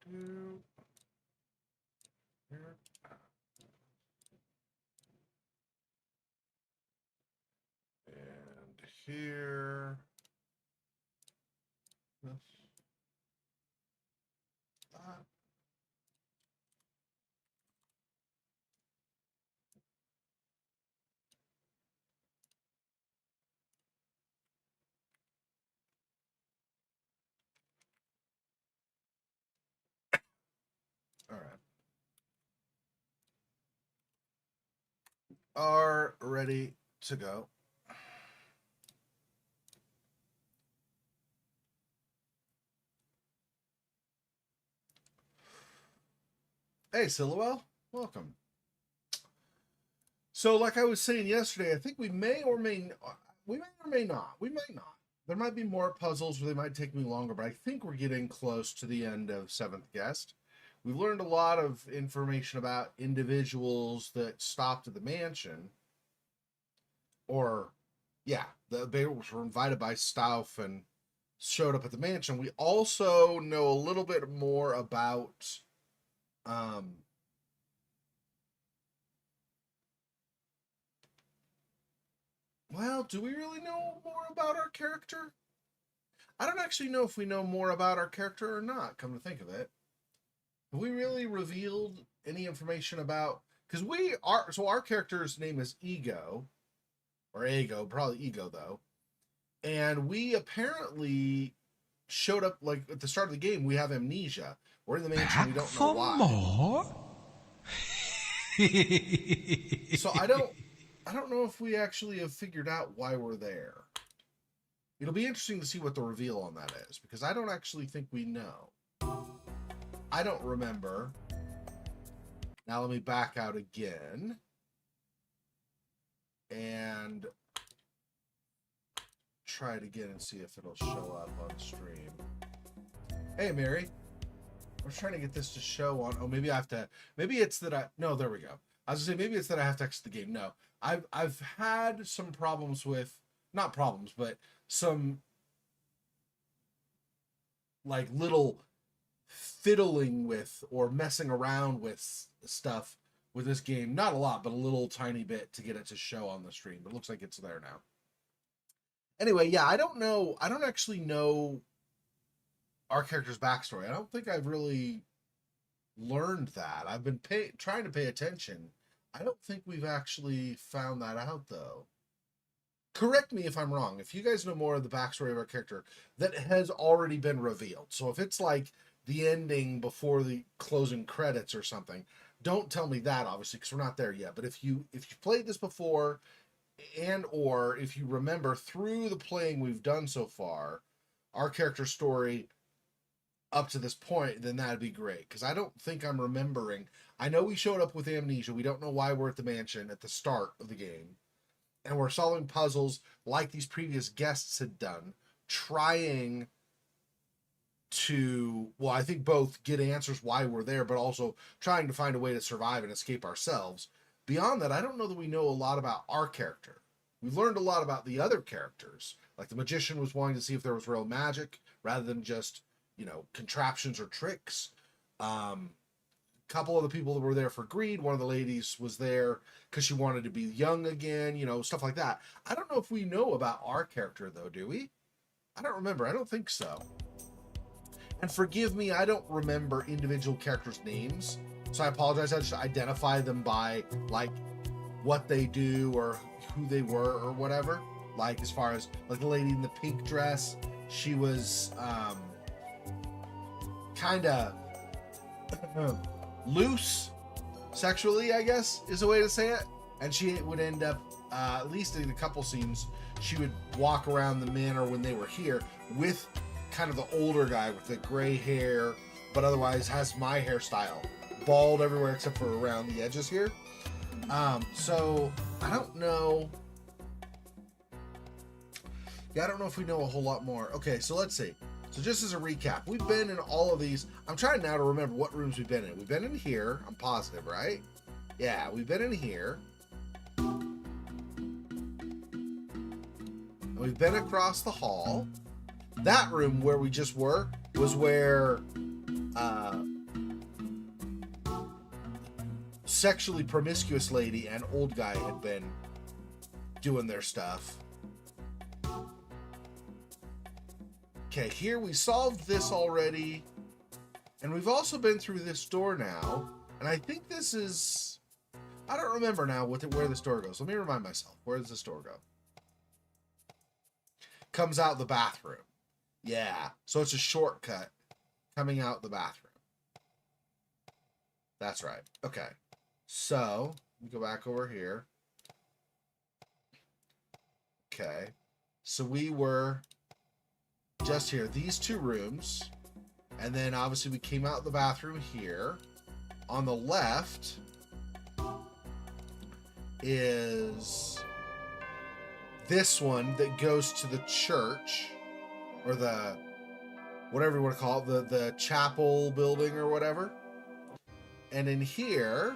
two. Here. And here. This. That. All right. Are ready to go. Hey, Silhouette, welcome. So, like I was saying yesterday, I think we may or may not. We might not. There might be more puzzles where they might take me longer, but I think we're getting close to the end of Seventh Guest. We've learned a lot of information about individuals that stopped at the mansion. Or, yeah, they were invited by Stauff and showed up at the mansion. We also know a little bit more about well, do we really know more about our character? I don't actually know if we know more about our character or not, come to think of it. Have we really revealed any information about, because our character's name is Ego, or Ego, probably Ego though. And we apparently showed up, like at the start of the game, we have amnesia. We're in the mansion, we don't know why. More? So I don't know if we actually have figured out why we're there. It'll be interesting to see what the reveal on that is, because I don't actually think we know. I don't remember. Now let me back out again. And try it again and see if it'll show up on stream. Hey, Mary. I was trying to get this to show on. Oh, maybe I have to. Maybe it's that no, there we go. I was gonna say maybe it's that I have to exit the game. No, I've had some problems with, not problems, but some like little fiddling with or messing around with stuff with this game. Not a lot, but a little tiny bit to get it to show on the stream. But it looks like it's there now. Anyway, yeah, I don't know. I don't actually know our character's backstory. I don't think I've really learned that. I've been trying to pay attention. I don't think we've actually found that out, though. Correct me if I'm wrong. If you guys know more of the backstory of our character that has already been revealed. So if it's like the ending before the closing credits or something, don't tell me that, obviously, because we're not there yet. But if you've played this before, and or if you remember through the playing we've done so far, our character story up to this point, then that'd be great. Because I don't think I'm remembering. I know we showed up with amnesia. We don't know why we're at the mansion at the start of the game. And we're solving puzzles like these previous guests had done, trying to, well, I think both get answers why we're there, but also trying to find a way to survive and escape ourselves. Beyond that, I don't know that we know a lot about our character. We've learned a lot about the other characters. Like the magician was wanting to see if there was real magic rather than just, contraptions or tricks. Couple of the people that were there for greed. One of the ladies was there because she wanted to be young again, stuff like that. I don't know if we know about our character, though, do we? I don't remember. I don't think so. And forgive me, I don't remember individual characters' names. So I apologize. I just identify them by, like, what they do or who they were or whatever. Like, as far as, like, the lady in the pink dress, she was kind of loose sexually, I guess, is a way to say it. And she would end up, at least in a couple scenes, she would walk around the manor when they were here with kind of the older guy with the gray hair, but otherwise has my hairstyle. Bald everywhere except for around the edges here. So I don't know. Yeah, I don't know if we know a whole lot more. Okay, so let's see. So just as a recap, we've been in all of these. I'm trying now to remember what rooms we've been in. We've been in here. I'm positive, right? Yeah, we've been in here. And we've been across the hall. That room where we just were was where sexually promiscuous lady and old guy had been doing their stuff. Okay, here we solved this already. And we've also been through this door now. And I think this is... I don't remember now where this door goes. Let me remind myself. Where does this door go? Comes out the bathroom. Yeah. So it's a shortcut coming out the bathroom. That's right. Okay. So, let me go back over here. Okay. So we were just here. These two rooms. And then obviously we came out the bathroom here. On the left is this one that goes to the church, or the, whatever you want to call it, the chapel building or whatever. And in here,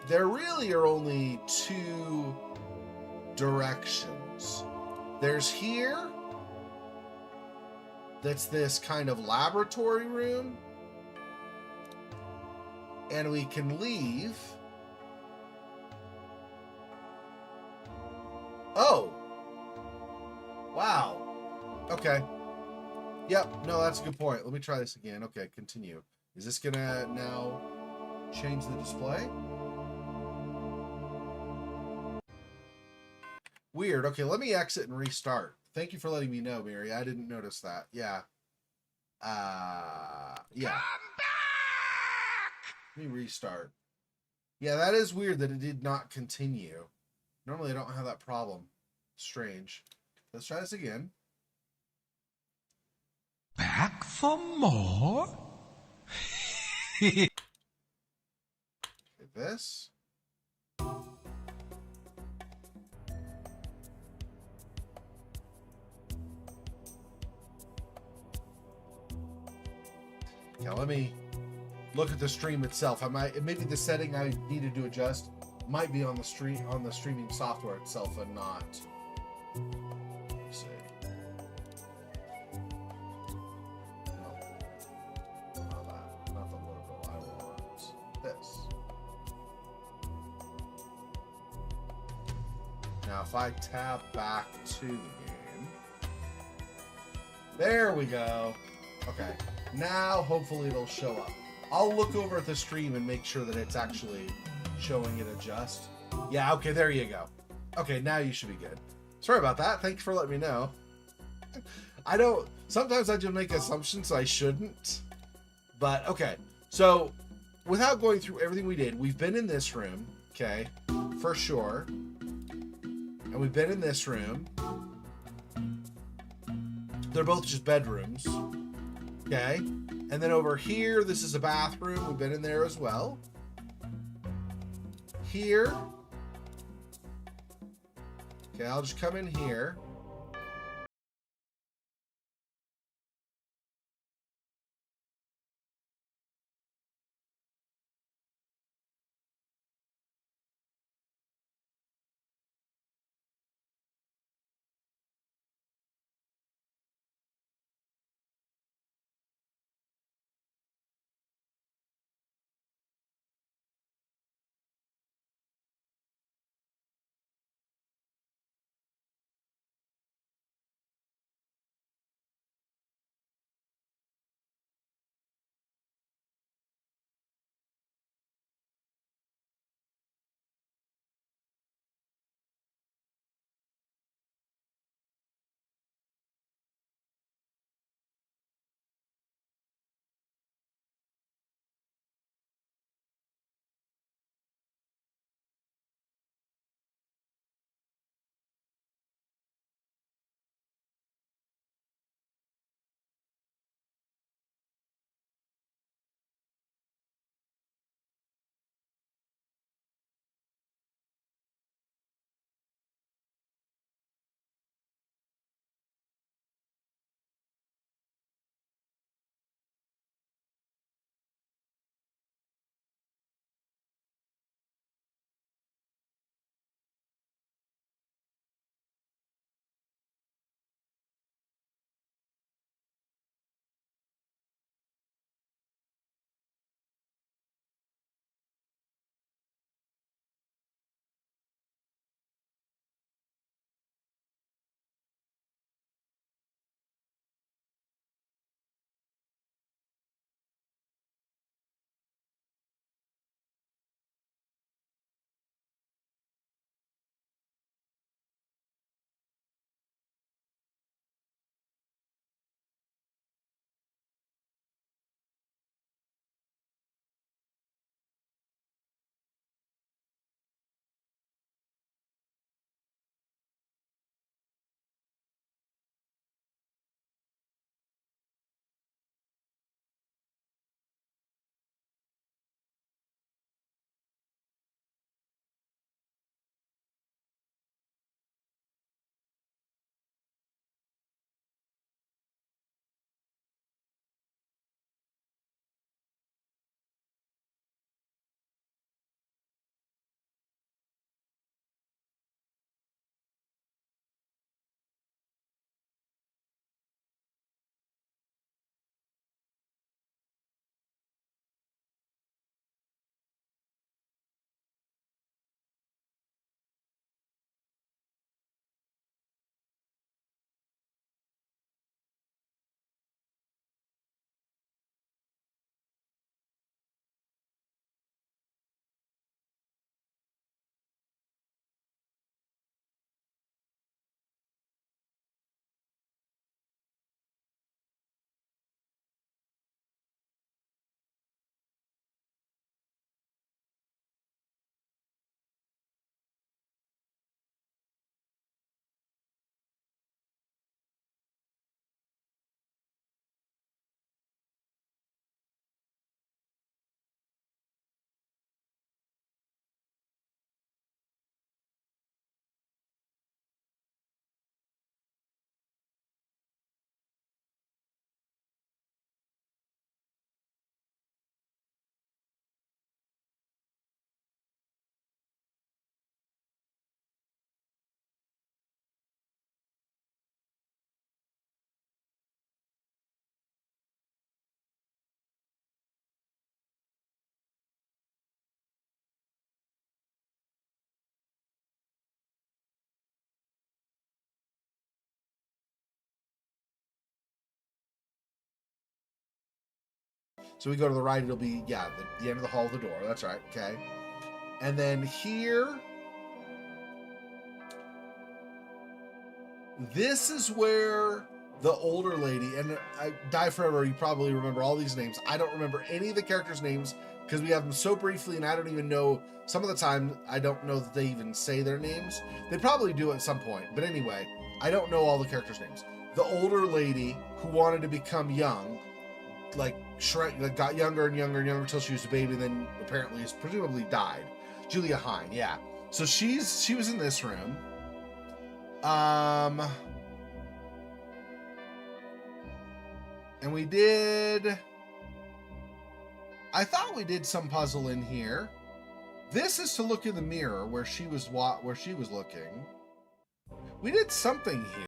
there really are only two directions. There's here, that's this kind of laboratory room, and we can leave. Oh, wow. Okay. Yep, no, that's a good point. Let me try this again. Okay, continue. Is this gonna now change the display? Weird. Okay, let me exit and restart. Thank you for letting me know, Mary. I didn't notice that. Yeah. Yeah. Come back! Let me restart. Yeah, that is weird that it did not continue. Normally I don't have that problem. Strange. Let's try this again. Back for more? Okay, this. Okay, let me look at the stream itself. Maybe the setting I needed to adjust might be on the streaming software itself and not. Let's see. No, not that. Not the logo. I want this. Now, if I tab back to the game, there we go. Okay. Now, hopefully it'll show up. I'll look over at the stream and make sure that it's actually showing it adjust. Yeah, okay, there you go. Okay, now you should be good. Sorry about that. Thanks for letting me know. Sometimes I just make assumptions I shouldn't. But, okay. So, without going through everything we did, we've been in this room, okay, for sure. And we've been in this room. They're both just bedrooms. Okay, and then over here, this is a bathroom. We've been in there as well. Here. Okay, I'll just come in here. So we go to the right, it'll be, yeah, the end of the hall, the door. That's right. Okay. And then here, this is where the older lady, and I Die Forever, you probably remember all these names. I don't remember any of the characters' names because we have them so briefly, and I don't even know, some of the time, I don't know that they even say their names. They probably do at some point, but anyway, I don't know all the characters' names. The older lady who wanted to become young, like got younger and younger and younger until she was a baby, and then apparently presumably died. Julia Hine, yeah. So she was in this room. And we did, I thought we did some puzzle in here. This is to look in the mirror where she was looking. We did something here.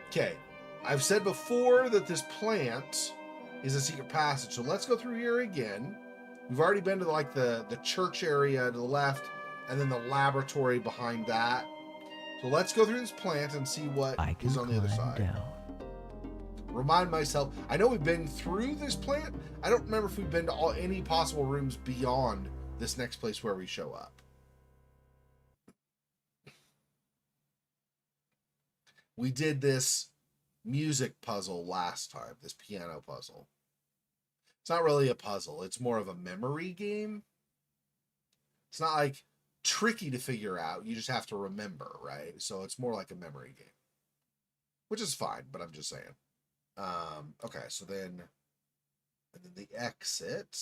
Okay, I've said before that this plant is a secret passage, so let's go through here again. We've already been to the church area to the left, and then the laboratory behind that. So let's go through this plant and see what is on the other side. Down. Remind myself, I know we've been through this plant. I don't remember if we've been to any possible rooms beyond this next place where we show up. We did this music puzzle last time, this piano puzzle. It's not really a puzzle. It's more of a memory game. It's not like tricky to figure out. You just have to remember, right? So it's more like a memory game, which is fine, but I'm just saying. Okay, so then, and then the exit.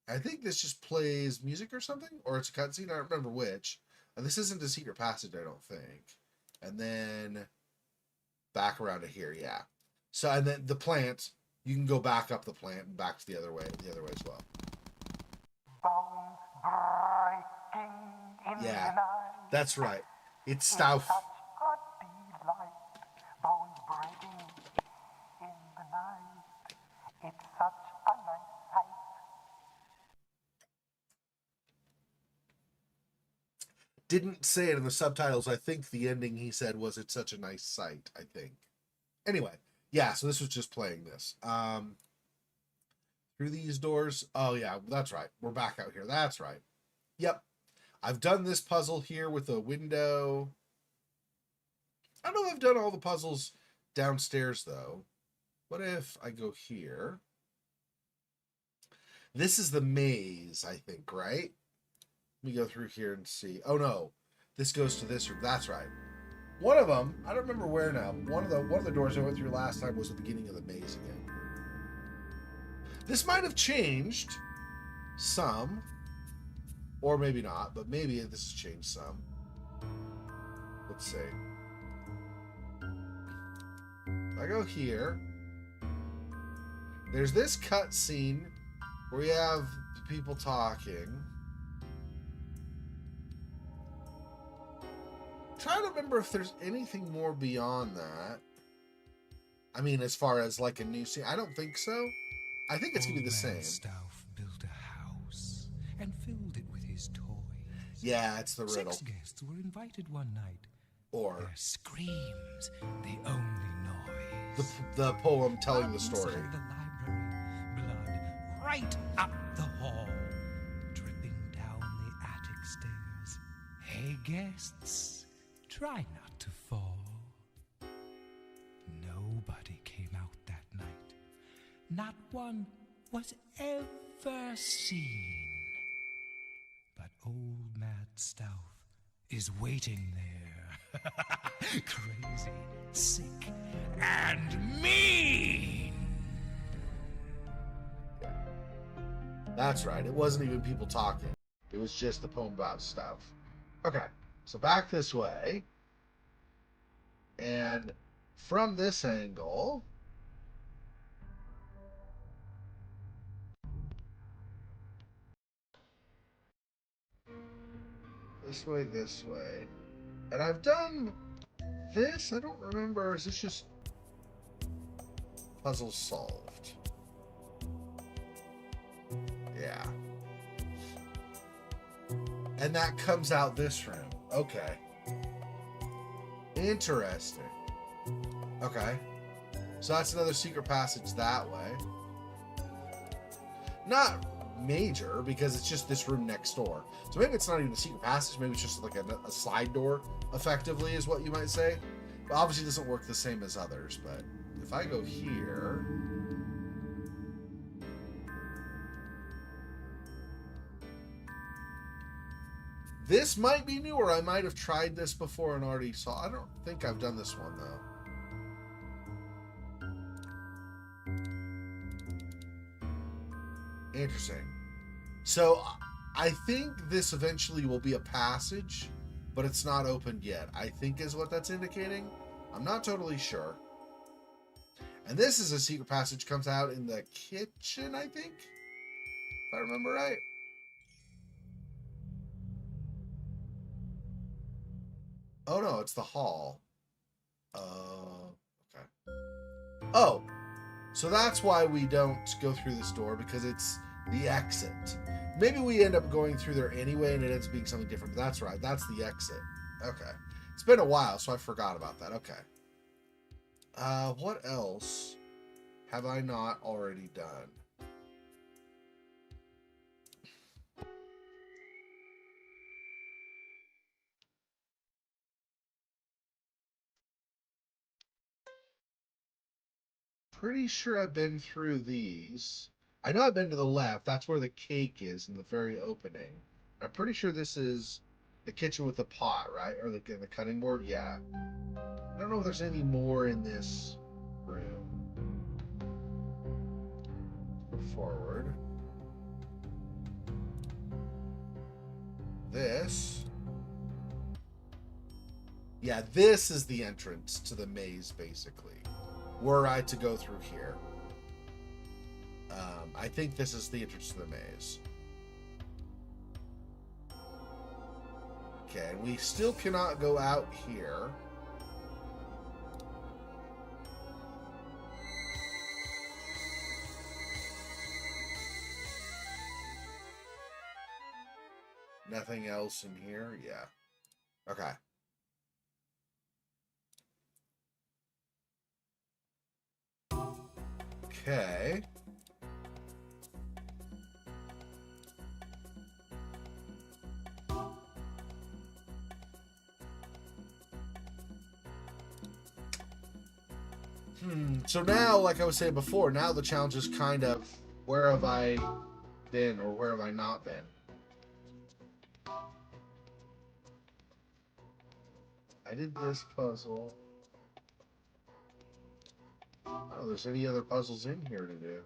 I think this just plays music or something, or it's a cutscene. I don't remember which. And this isn't a secret passage, I don't think. And then back around to here, yeah. So, and then the plant, you can go back up the plant and back to the other way as well. Yeah, that's right. It's stuff. Bones breaking in the night. It's such a nice sight. Didn't say it in the subtitles. I think the ending he said was, "It's such a nice sight," I think. Anyway, yeah, so this was just playing this. Through these doors. Oh yeah, that's right. We're back out here. That's right. Yep. I've done this puzzle here with a window. I don't know if I've done all the puzzles downstairs though. What if I go here? This is the maze, I think, right? Let me go through here and see. Oh no, this goes to this room. That's right. One of them, I don't remember where now. One of the doors I went through last time was the beginning of the maze again. This might have changed some, or maybe not, but maybe this has changed some. Let's see. If I go here, there's this cutscene where we have people talking. trying to remember if there's anything more beyond that. I mean, as far as like a new scene, I don't think so. I think it's gonna be the same. Stauff built a house and filled it with his toys. Yeah, it's the riddle. 6 guests were invited one night. Or Their screams, the only noise. the poem telling the story. Inside the library, blood right up the hall, dripping down the attic stairs. Hey, guests, try not to fall. Nobody came out that night. Not one was ever seen. But old Mad Stauff is waiting there. Crazy, sick, and mean. That's right. It wasn't even people talking. It was just the poem about stuff. Okay, so back this way. And from this angle, this way. And I've done this. I don't remember. Is this just puzzle solved? Yeah. And that comes out this room. Okay. Interesting. Okay. So that's another secret passage that way. Not major, because it's just this room next door. So maybe it's not even a secret passage. Maybe it's just like a side door, effectively, is what you might say. But obviously it doesn't work the same as others. But if I go here... This might be new, or I might have tried this before and already saw. I don't think I've done this one, though. Interesting. So I think this eventually will be a passage, but it's not opened yet, I think is what that's indicating. I'm not totally sure. And this is a secret passage, comes out in the kitchen, I think, if I remember right. Oh no, it's the hall. Okay. Oh, so that's why we don't go through this door, because it's the exit. Maybe we end up going through there anyway and it ends up being something different, but that's right. That's the exit. Okay. It's been a while, so I forgot about that. Okay. What else have I not already done? Pretty sure I've been through these. I know I've been to the left. That's where the cake is in the very opening. I'm pretty sure this is the kitchen with the pot, right? Or the cutting board? Yeah. I don't know if there's any more in this room. Forward. This. Yeah, this is the entrance to the maze, basically. Were I to go through here. I think this is the entrance to the maze. Okay, we still cannot go out here. Nothing else in here? Yeah. Okay. Okay. So now, like I was saying before, now the challenge is kind of, where have I been or where have I not been? I did this puzzle. I don't know if there's any other puzzles in here to do.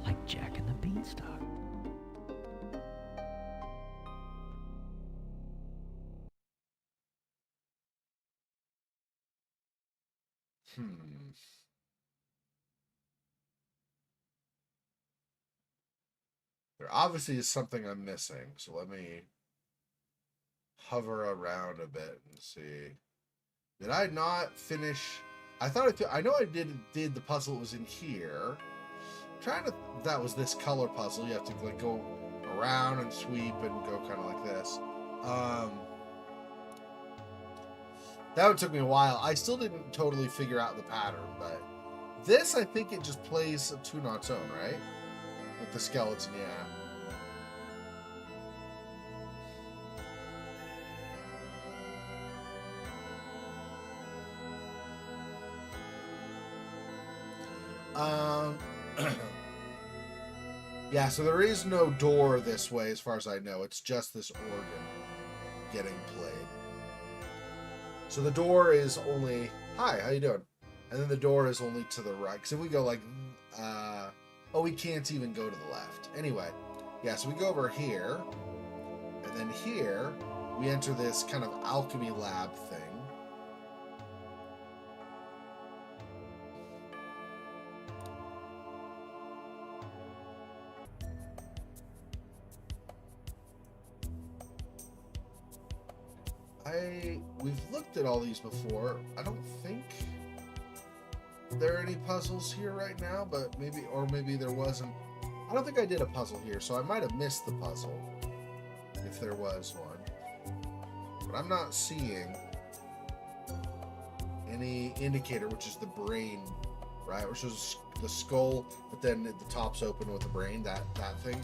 Like Jack and the Beanstalk. There obviously is something I'm missing, so let me hover around a bit and see. Did I not finish? I thought I know I did the puzzle that was in here. I'm trying to. That was this color puzzle. You have to like go around and sweep and go kind of like this. That one took me a while. I still didn't totally figure out the pattern, but this I think it just plays a tune on its own, right? With the skeleton, yeah. Yeah, so there is no door this way as far as I know. It's just this organ getting played. So the door is only, hi, how you doing? And then the door is only to the right. Because if we go like, oh, we can't even go to the left. Anyway, yeah, so we go over here. And then here, we enter this kind of alchemy lab thing. We've looked at all these before. I don't think there are any puzzles here right now, but maybe there wasn't. I don't think I did a puzzle here, so I might have missed the puzzle if there was one. But I'm not seeing any indicator, which is the brain, right? Which is the skull, but then the top's open with the brain, that thing.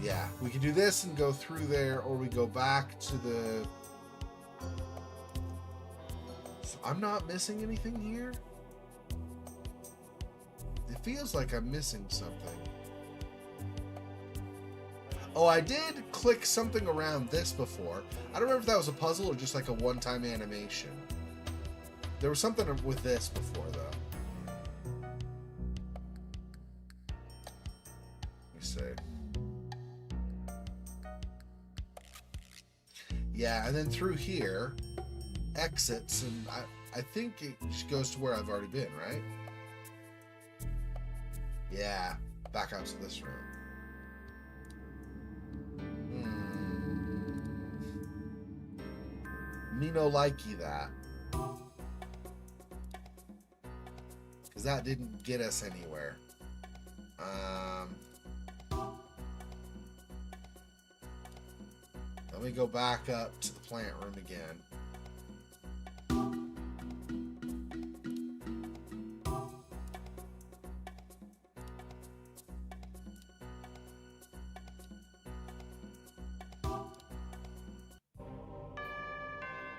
Yeah, we can do this and go through there, or we go back to the... So I'm not missing anything here? It feels like I'm missing something. Oh, I did click something around this before. I don't remember if that was a puzzle or just like a one-time animation. There was something with this before, though. Let me see. Yeah, and then through here, exits, and I think it goes to where I've already been, right? Yeah, back out to this room. Me no likey that. Because that didn't get us anywhere. Let me go back up to the plant room again.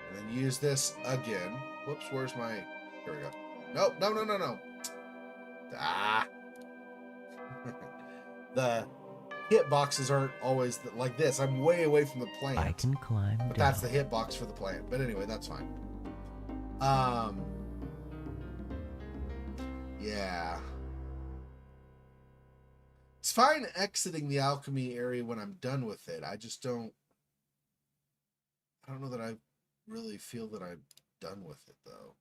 And then use this again. Whoops, where's my... Here we go. Nope, no. Ah! The hit boxes aren't always like this. I'm way away from the plant. I can climb but down. That's the hit box for the plant. But anyway, that's fine. Yeah. It's fine exiting the alchemy area when I'm done with it. I just don't know that I really feel that I'm done with it, though.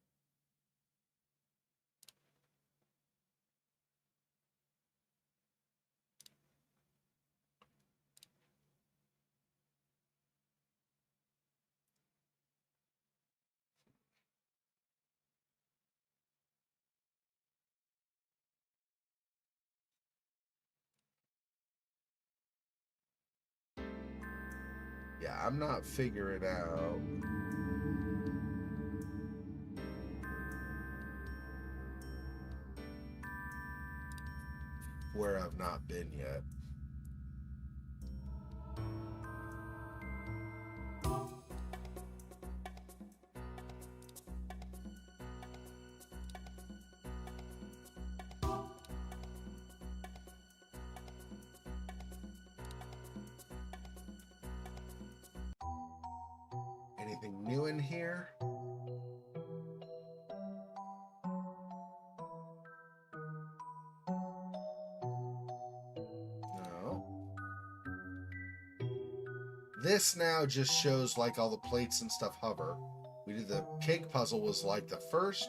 Yeah, I'm not figuring out where I've not been yet. Anything new in here? No. This now just shows like all the plates and stuff hover. We did the cake puzzle was like the first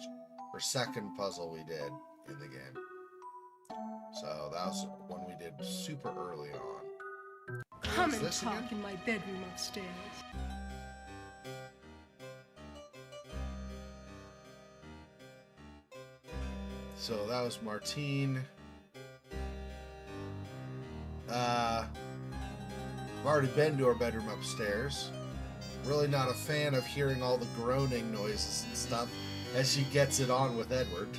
or second puzzle we did in the game. So that was one we did super early on. Come and this talk again? in my bedroom upstairs. So that was Martine. I've already been to her bedroom upstairs. Really not a fan of hearing all the groaning noises and stuff as she gets it on with Edward.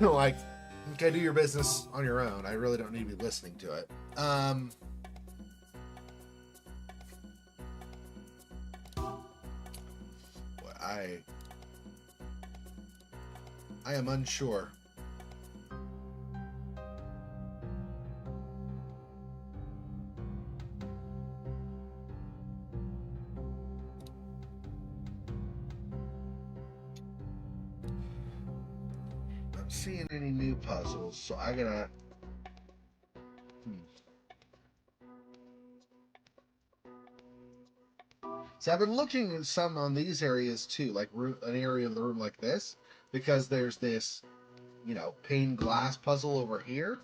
Like, okay, do your business on your own. I really don't need to be listening to it. I am unsure. Not seeing any new puzzles, so I gotta. So I've been looking at some on these areas too, like an area of the room like this, because there's this, pane glass puzzle over here.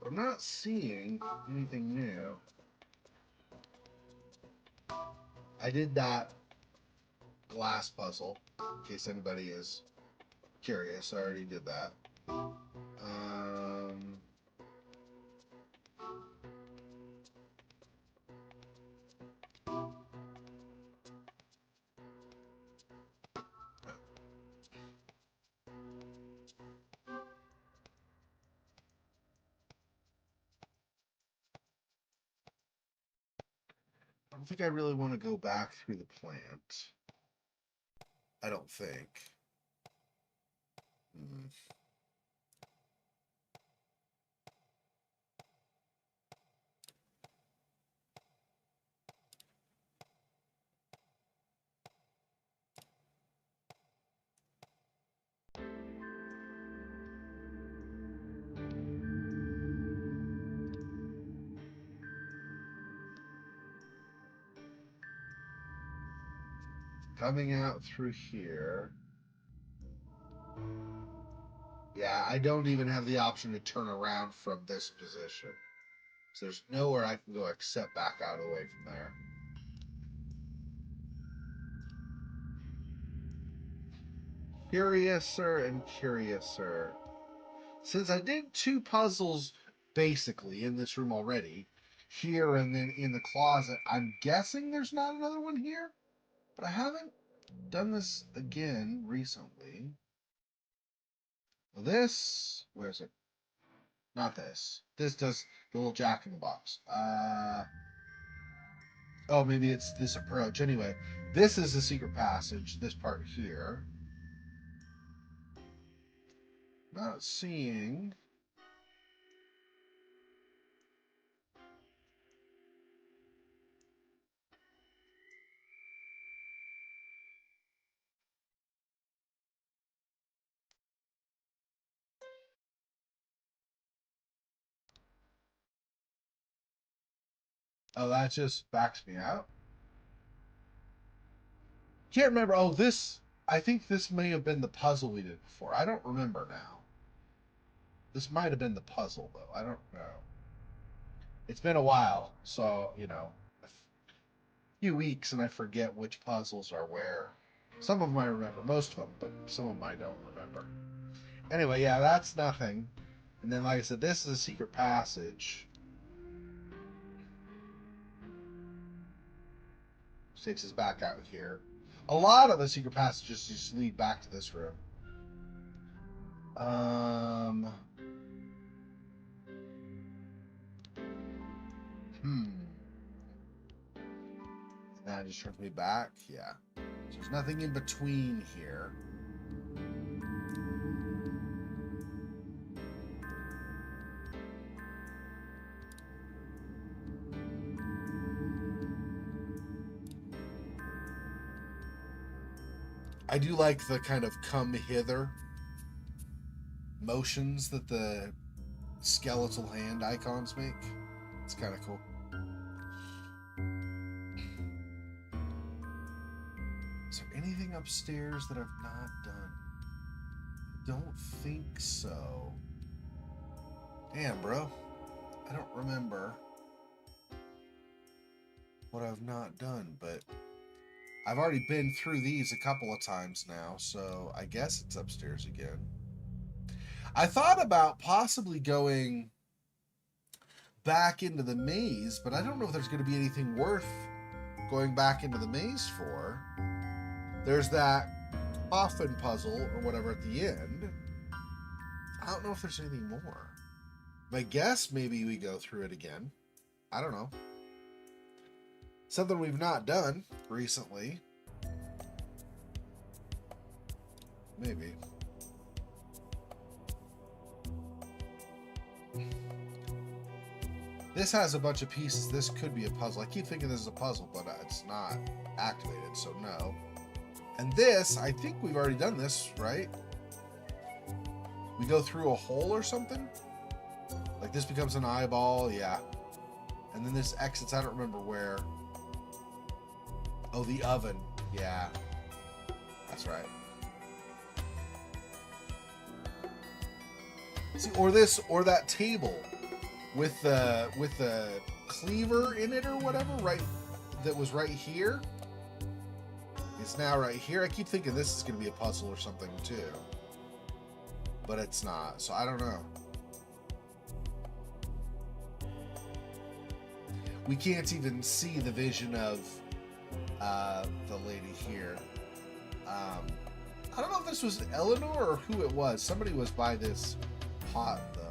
But I'm not seeing anything new. I did that glass puzzle, in case anybody is curious. I already did that. I don't think I really want to go back through the plant. I don't think. Coming out through here. Yeah, I don't even have the option to turn around from this position. So there's nowhere I can go except back out away from there. Curiouser and curiouser. Since I did 2 puzzles basically in this room already, here and then in the closet, I'm guessing there's not another one here, but I haven't done this again recently. Well, this, where is it? Not this. This does the little Jack in the Box. Oh, maybe it's this approach. Anyway, this is the secret passage, this part here. Not seeing. Oh, that just backs me out. Can't remember. Oh, this. I think this may have been the puzzle we did before. I don't remember now. This might have been the puzzle, though. I don't know. It's been a while, so, a few weeks, and I forget which puzzles are where. Some of them I remember, most of them, but some of them I don't remember. Anyway, yeah, that's nothing. And then, like I said, this is a secret passage. Takes us back out here. A lot of the secret passages just lead back to this room. That just turns me back. Yeah. So there's nothing in between here. I do like the kind of come hither motions that the skeletal hand icons make. It's kind of cool. Is there anything upstairs that I've not done? I don't think so. Damn, bro. I don't remember what I've not done, but I've already been through these a couple of times now, so I guess it's upstairs again. I thought about possibly going back into the maze, but I don't know if there's going to be anything worth going back into the maze for. There's that coffin puzzle or whatever at the end. I don't know if there's anything more. I guess maybe we go through it again. I don't know. Something we've not done recently. Maybe. This has a bunch of pieces. This could be a puzzle. I keep thinking this is a puzzle, but it's not activated, so no. And this, I think we've already done this, right? We go through a hole or something? Like this becomes an eyeball, yeah. And then this exits, I don't remember where. Oh, the oven, yeah. That's right. See, or this, or that table with the cleaver in it or whatever, right? That was right here. It's now right here. I keep thinking this is going to be a puzzle or something too, but it's not. So I don't know. We can't even see the vision of the lady here. I don't know if this was Eleanor or who it was. Somebody was by this pot, though.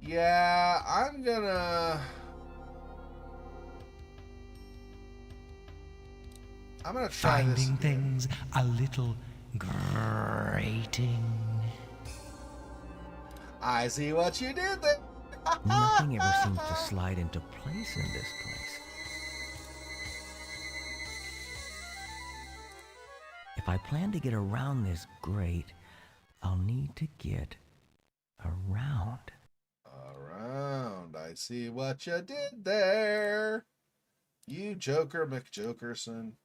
Yeah, I'm gonna try this. Finding things a little grating. I see what you did there. Nothing ever seems to slide into place in this place. If I plan to get around this grate, I'll need to get around. Around. I see what you did there. You Joker McJokerson.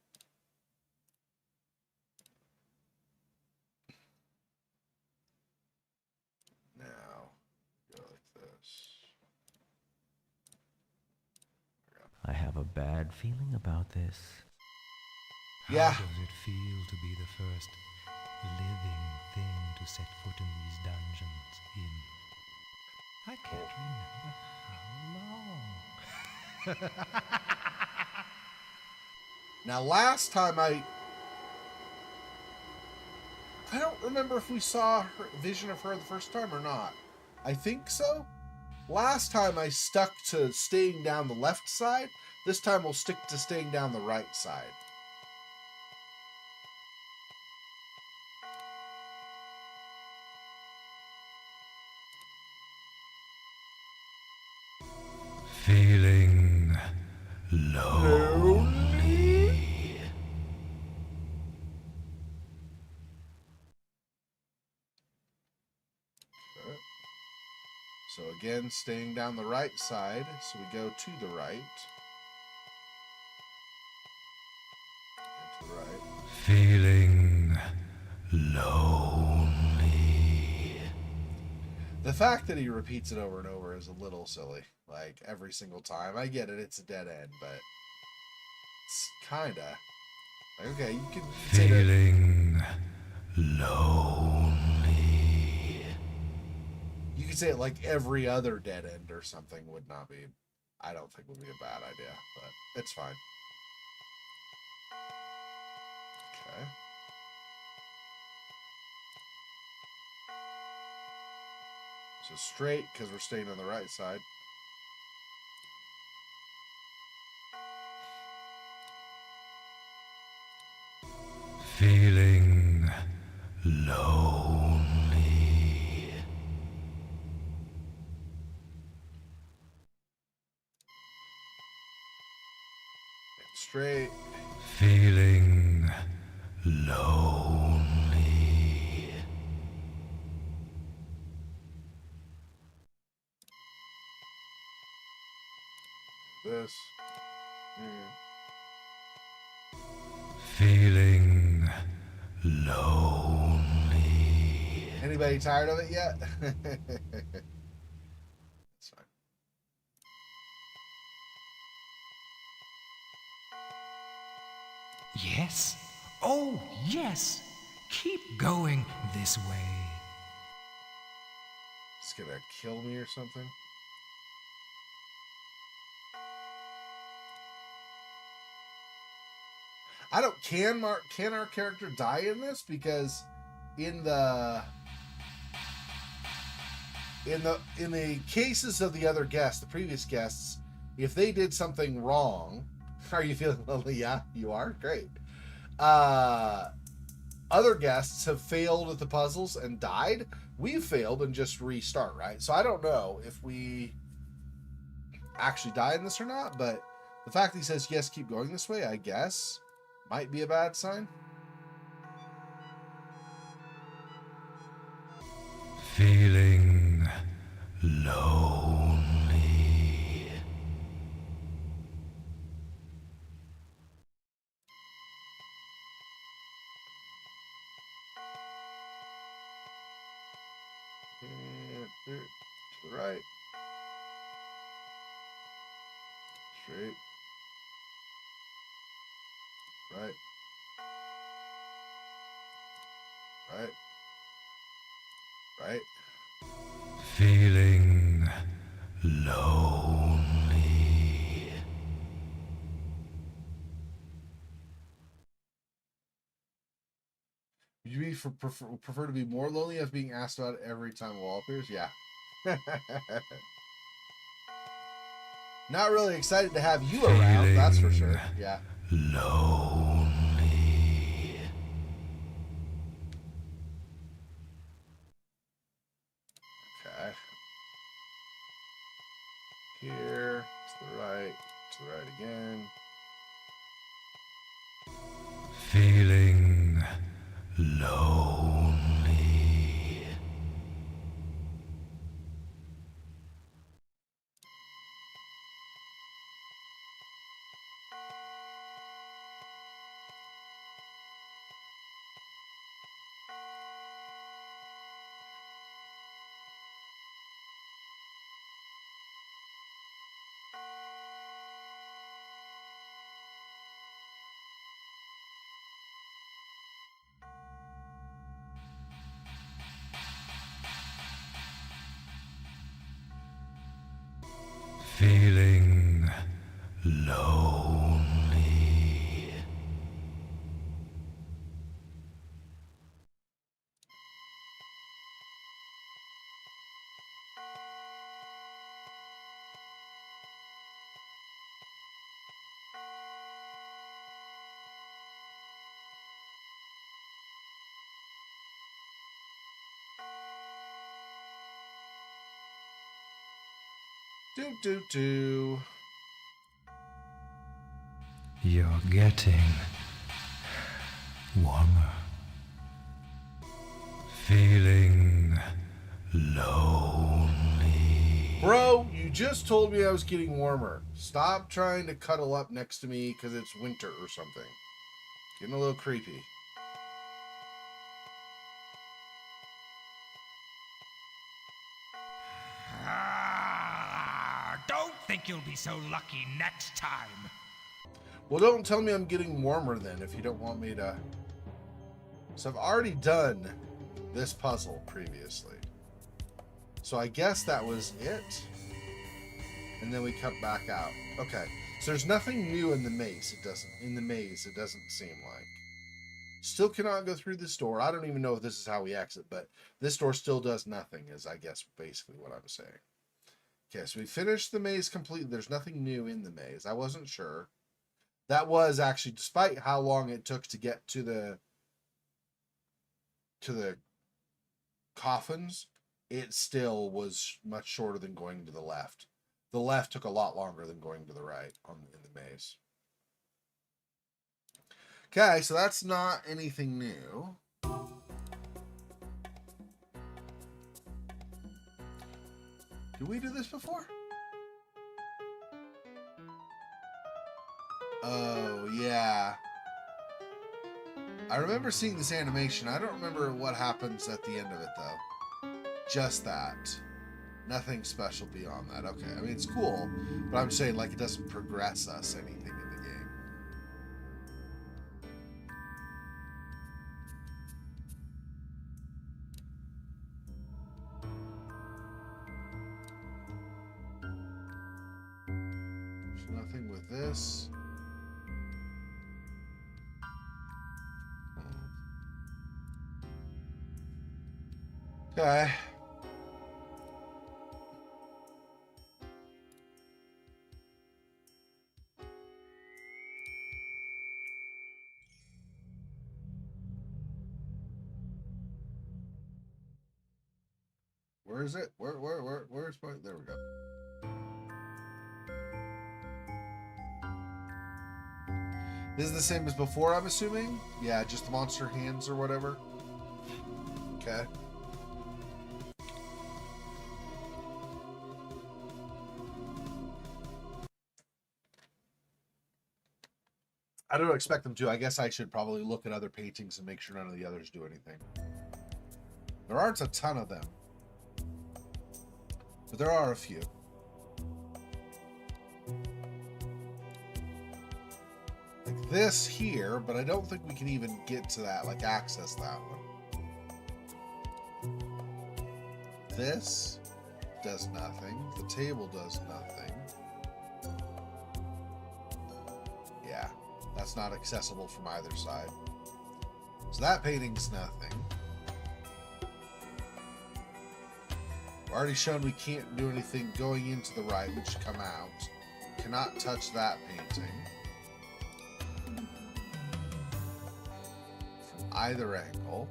Now, go like this. I have a bad feeling about this. Yeah. How does it feel to be the first living thing to set foot in these dungeons I can't remember how long. Now, last time I don't remember if we saw her vision of her the first time or not. I think so. Last time I stuck to staying down the left side. This time we'll stick to staying down the right side. Feeling lonely. Okay. So again, staying down the right side. So we go to the right. And to the right. Feeling lonely. The fact that he repeats it over and over is a little silly. Like, every single time. I get it, it's a dead end, but it's kinda. Like, okay, you can say that. Feeling lonely. You could say it like every other dead end or something would not be. I don't think would be a bad idea, but it's fine. Okay. So straight, because we're staying on the right side. Feeling lonely. Straight. Feeling lonely. This. Feeling lonely. Anybody tired of it yet? That's fine. Yes. Oh, yes. Keep going this way. It's gonna kill me or something. I don't. Can our character die in this? Because in the cases of the other guests, the previous guests, if they did something wrong, are you feeling lonely? Yeah, you are. Great. Other guests have failed at the puzzles and died. We've failed and just restart, right? So I don't know if we actually die in this or not, but the fact that he says yes, keep going this way, I guess, might be a bad sign. Feeling lonely. And to the right. Straight. Right. Right. Right. Feeling lonely. Would you prefer to be more lonely as being asked about it every time a wall appears? Yeah. Not really excited to have you around, that's for sure. Yeah. Lonely. Okay. Here, to the right again. Feeling lonely. Feeling lonely. Do. You're getting warmer. Feeling lonely. Bro, you just told me I was getting warmer. Stop trying to cuddle up next to me because it's winter or something. Getting a little creepy. Don't think you'll be so lucky next time. Well, don't tell me I'm getting warmer then if you don't want me to. So I've already done this puzzle previously. So I guess that was it. And then we come back out. Okay. So there's nothing new in the maze. It doesn't seem like. Still cannot go through this door. I don't even know if this is how we exit, but this door still does nothing, is I guess basically what I'm saying. Okay, so we finished the maze completely. There's nothing new in the maze. I wasn't sure. That was actually, despite how long it took to get to the coffins, it still was much shorter than going to the left. The left took a lot longer than going to the right in the maze. Okay, so that's not anything new. Did we do this before? Oh, yeah. I remember seeing this animation. I don't remember what happens at the end of it, though. Just that. Nothing special beyond that. Okay, I mean, it's cool, but I'm saying, like, it doesn't progress us anything in the game. There's nothing with this. Okay. Where is it? Where's my... There we go. This is the same as before, I'm assuming? Yeah, just monster hands or whatever. Okay. I don't expect them to. I guess I should probably look at other paintings and make sure none of the others do anything. There aren't a ton of them, but there are a few. Like this here, but I don't think we can even get to that, like access that one. This does nothing. The table does nothing. Yeah, that's not accessible from either side. So that painting's nothing. We've already shown we can't do anything going into the right, which come out. Cannot touch that painting. From either angle.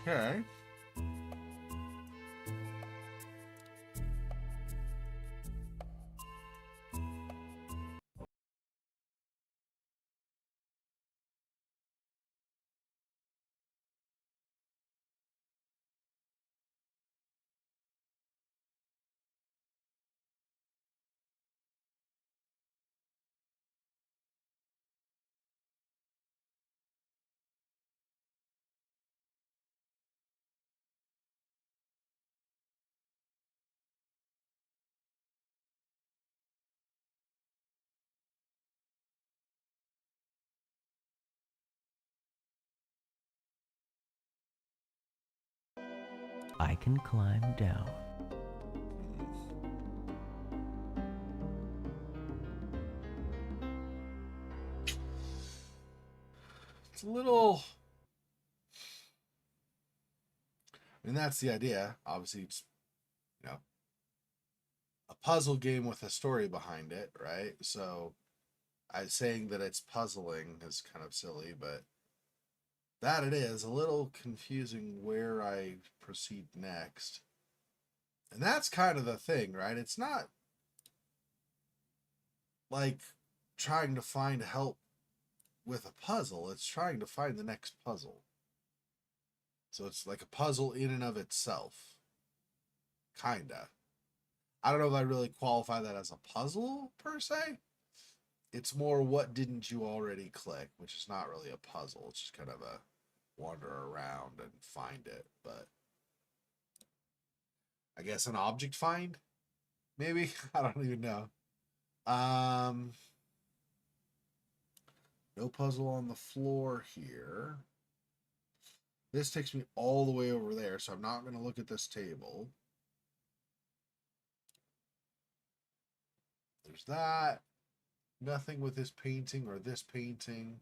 Okay. I can climb down. It's a little... I mean, that's the idea. Obviously, it's, you know, a puzzle game with a story behind it, right? So, saying that it's puzzling is kind of silly, but that it is. A little confusing where I proceed next. And that's kind of the thing, right? It's not like trying to find help with a puzzle. It's trying to find the next puzzle. So it's like a puzzle in and of itself. Kinda. I don't know if I really qualify that as a puzzle, per se. It's more, what didn't you already click? Which is not really a puzzle. It's just kind of a wander around and find it. But I guess an object find? Maybe? I don't even know. No puzzle on the floor here. This takes me all the way over there, so I'm not going to look at this table. There's that. Nothing with this painting or this painting.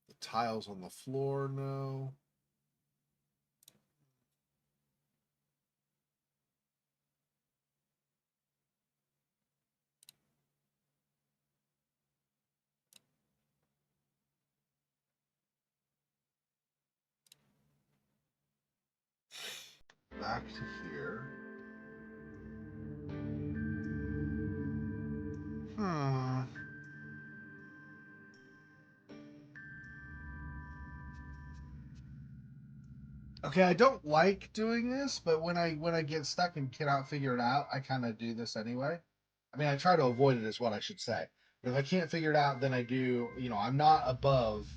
The tiles on the floor, no. Back to here. Hmm. Okay, I don't like doing this, but when I get stuck and cannot figure it out, I kind of do this anyway. I mean, I try to avoid it, is what I should say. But if I can't figure it out, then I do. I'm not above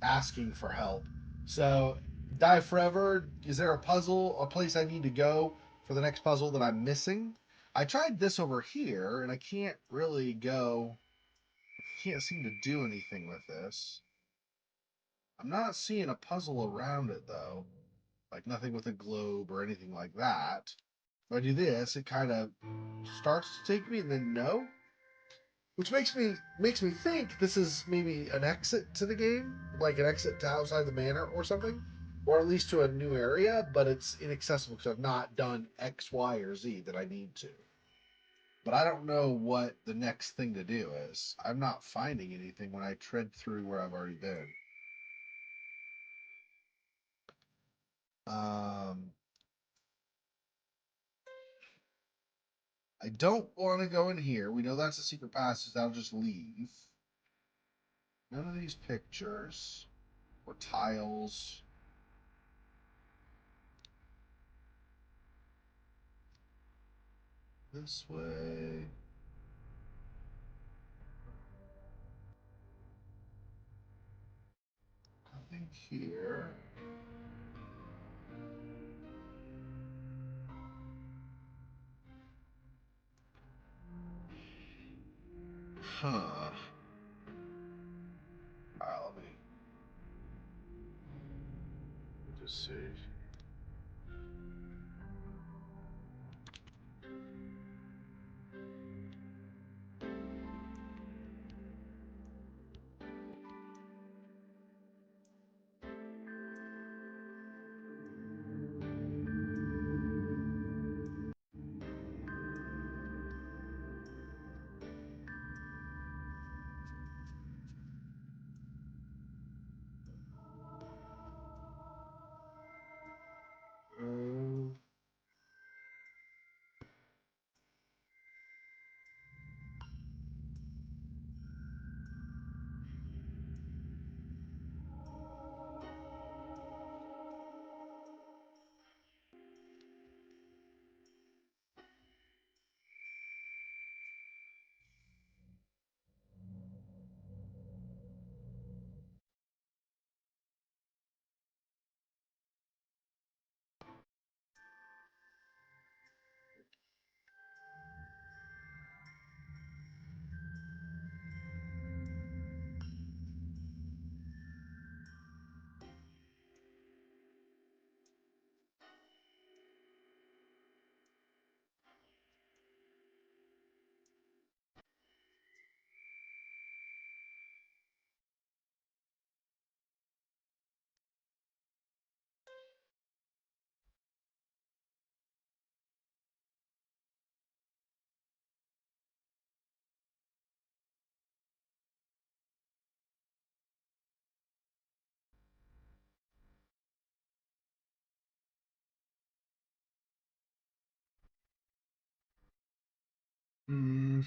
asking for help. So, die forever. Is there a puzzle, a place I need to go for the next puzzle that I'm missing? I tried this over here, and I can't really go. Can't seem to do anything with this. I'm not seeing a puzzle around it though. Like nothing with a globe or anything like that. If I do this, it kind of starts to take me and then no. Which makes me think this is maybe an exit to the game, like an exit to outside the manor or something, or at least to a new area, but it's inaccessible because I've not done X, Y, or Z that I need to. But I don't know what the next thing to do is. I'm not finding anything when I tread through where I've already been. Um, I don't want to go in here. We know that's a secret passage. That'll just leave. None of these pictures or tiles. This way. Nothing here. Huh. Alright, let me just see. Um, hmm.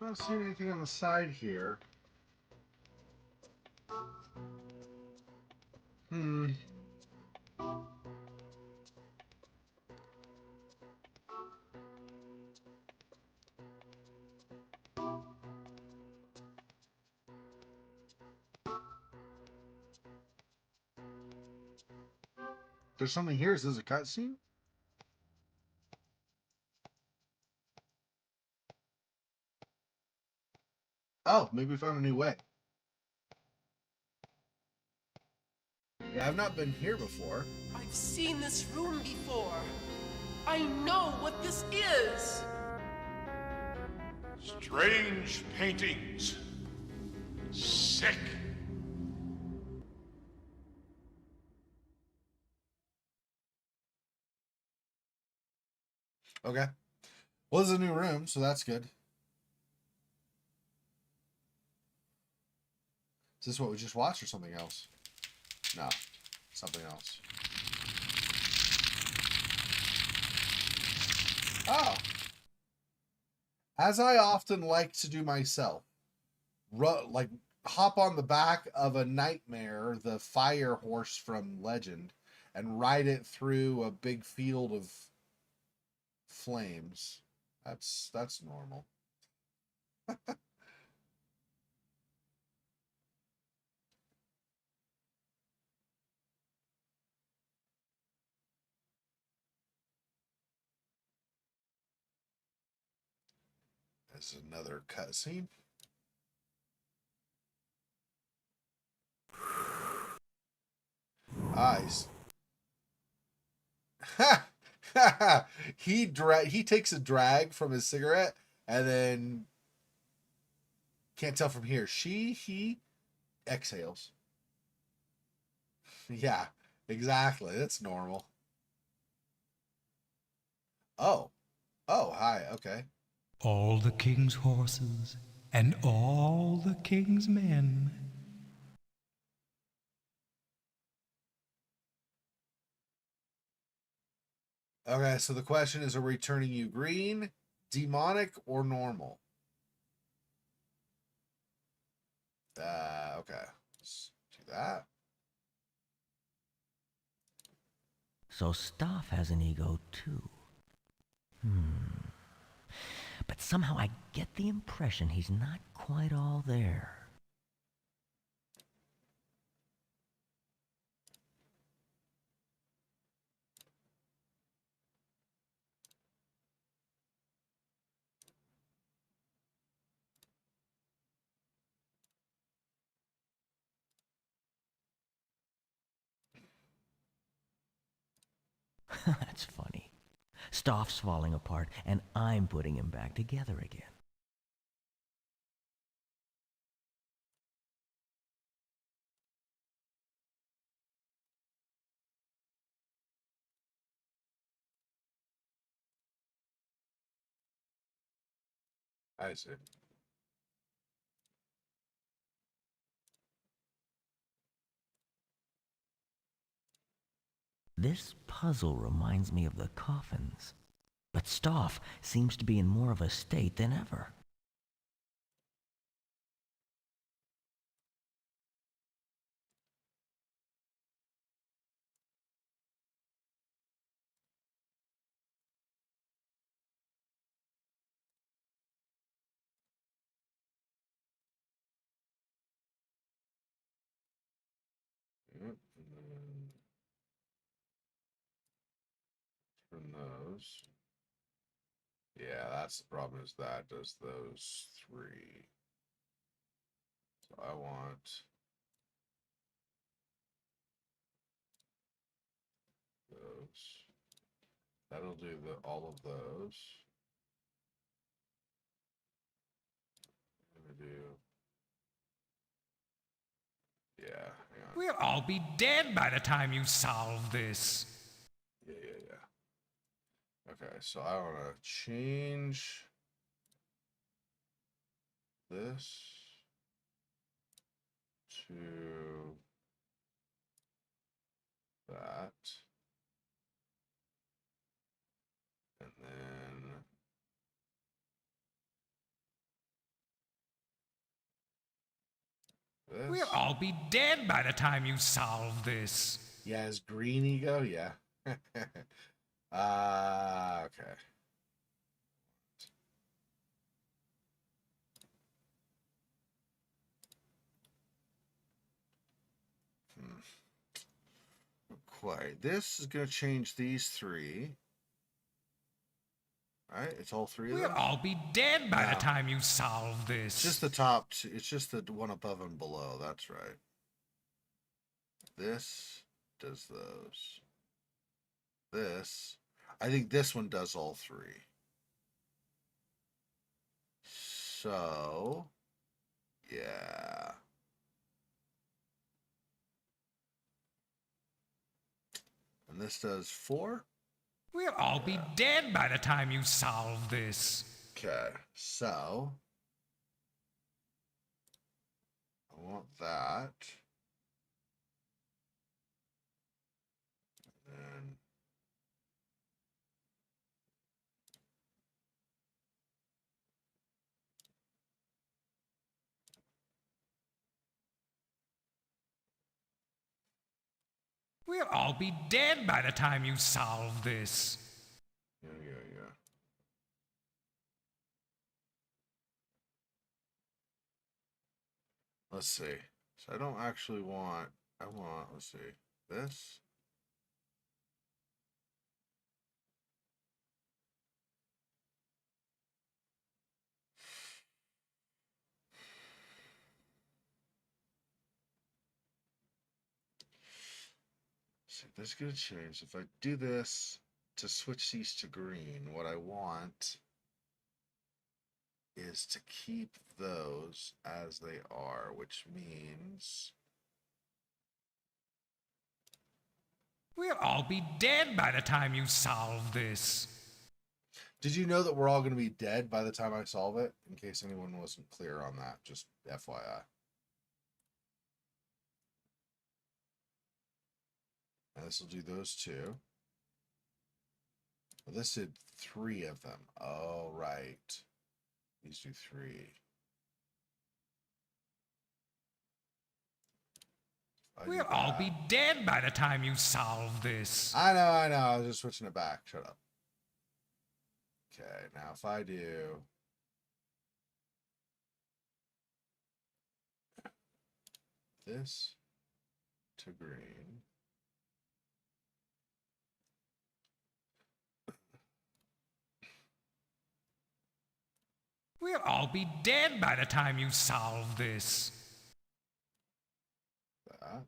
Not seeing anything on the side here. Hmm. There's something here. Is this a cutscene? Oh, maybe we found a new way. Yeah, I've not been here before. I've seen this room before. I know what this is. Strange paintings. Sick. Okay. Well, this is a new room, so that's good. Is this what we just watched or something else? No, something else. Oh. As I often like to do myself, like hop on the back of a nightmare, the fire horse from Legend, and ride it through a big field of flames. That's normal. This is another cutscene. Eyes. He takes a drag from his cigarette and then can't tell from here. He exhales. Yeah, exactly. That's normal. Oh. Oh, hi. Okay. All the king's horses and all the king's men. Okay, so the question is, are we turning you green, demonic, or normal? Okay. Let's do that. So Staff has an ego too. But somehow I get the impression he's not quite all there. That's funny. Staff's falling apart, and I'm putting him back together again. I see. This puzzle reminds me of the coffins, but Staff seems to be in more of a state than ever. Yep, and then turn those. Yeah, that's the problem, is that does those three. So I want those. That'll do all of those. I'm gonna do. Yeah, hang on. We'll all be dead by the time you solve this. Yeah. Okay, so I want to change this to that. And then this. We'll all be dead by the time you solve this. Yeah, is green ego? Yeah. Okay. Wait, this is going to change these three. All right, it's all three of We'll them. all be dead by the No. time you solve this. It's just the top two. It's just the one above and below. That's right. This does those. This. I think this one does all three. So, yeah. And this does 4. We'll all be dead by the time you solve this. Okay, so I want that. And We'll all be dead by the time you solve this. yeah. Let's see. So I don't actually want, let's see, this. See, this is going to change. If I do this to switch these to green, what I want is to keep those as they are, which means We'll all be dead by the time you solve this. did you know that we're all going to be dead by the time I solve it? In case anyone wasn't clear on that, just FYI. Now this will do those two. Well, this did 3 of them. Oh, right. These do 3. We'll all be dead by the time you solve this. I know. I was just switching it back. Shut up. Okay, now if I do this to green. We'll all be dead by the time you solve this. That.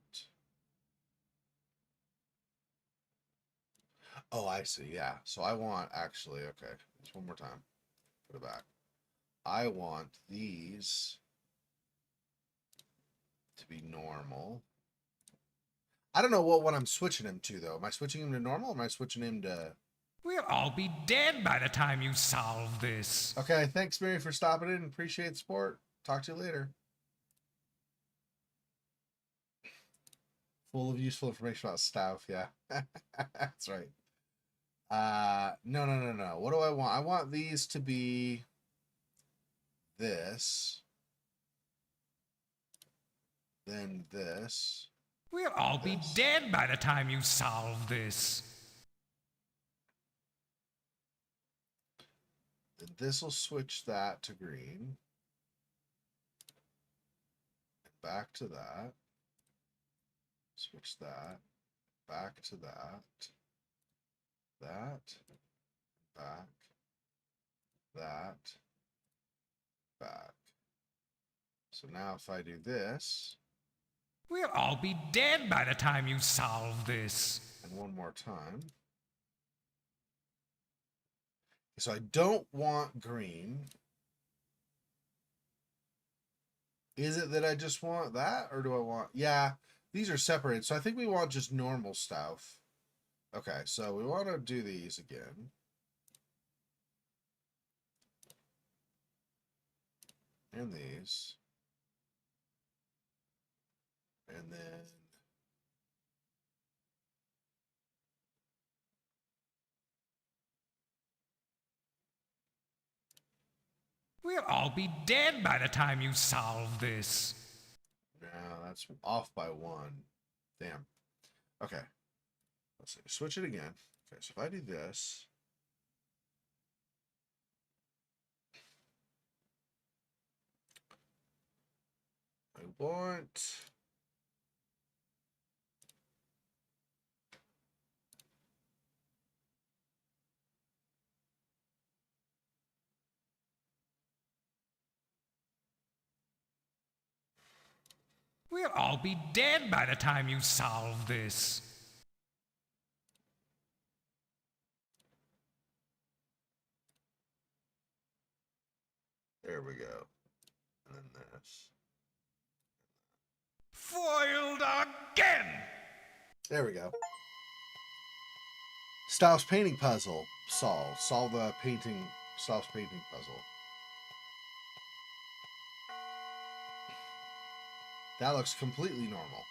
Oh, I see. Yeah. So I want actually, okay, just one more time. Put it back. I want these to be normal. I don't know what one I'm switching him to, though. Am I switching him to normal or am I switching him to... We'll all be dead by the time you solve this. Okay, thanks, Mary, for stopping in. Appreciate the support. Talk to you later. Full of useful information about stuff, yeah. That's right. No. What do I want? I want these to be this. Then this. We'll all be dead by the time you solve this. Then this will switch that to green. Back to that. Switch that. Back to that. That. Back. That. Back. So now if I do this. We'll all be dead by the time you solve this. And one more time. So I don't want green. Is it that I just want that? Or do I want... Yeah, these are separated. So I think we want just normal stuff. Okay, so we want to do these again. And these. And then... We'll all be dead by the time you solve this. No, that's off by 1. Damn. Okay. Let's see. Switch it again. Okay, so if I do this. I want We'll all be dead by the time you solve this. There we go. And then this. Foiled again! There we go. Styles painting puzzle solved. Solve the Styles painting puzzle. That looks completely normal.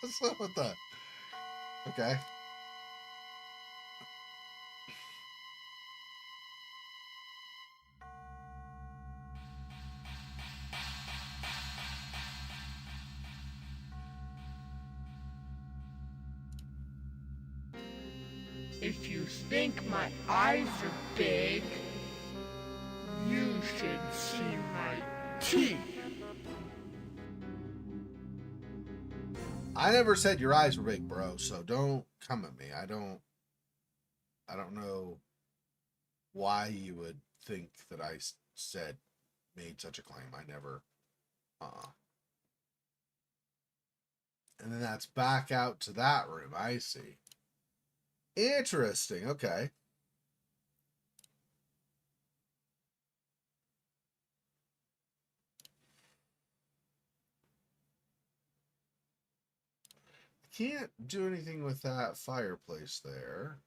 So what the? Okay. If you think my eyes are big, you should see my teeth. I never said your eyes were big, bro, so don't come at me. I don't know why you would think that I said, made such a claim. I never, And then that's back out to that room. I see. Interesting. Okay. Can't do anything with that fireplace there.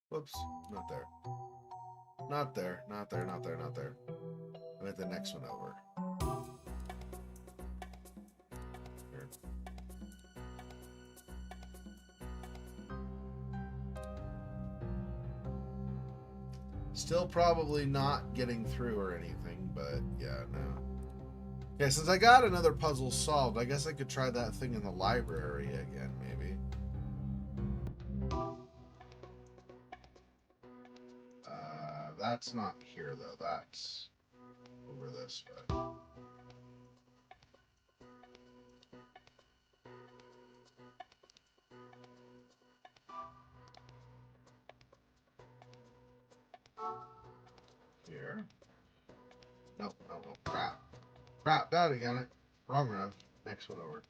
Whoops, not there. Not there, not there, not there, not there. I'm at the next one over. Here. Still probably not getting through or anything, but yeah, no. Okay, since I got another puzzle solved, I guess I could try that thing in the library again, maybe. That's not here, though. That's over this way. Here. Nope, no, no, crap. Crap, that again. Wrong room. Next one over.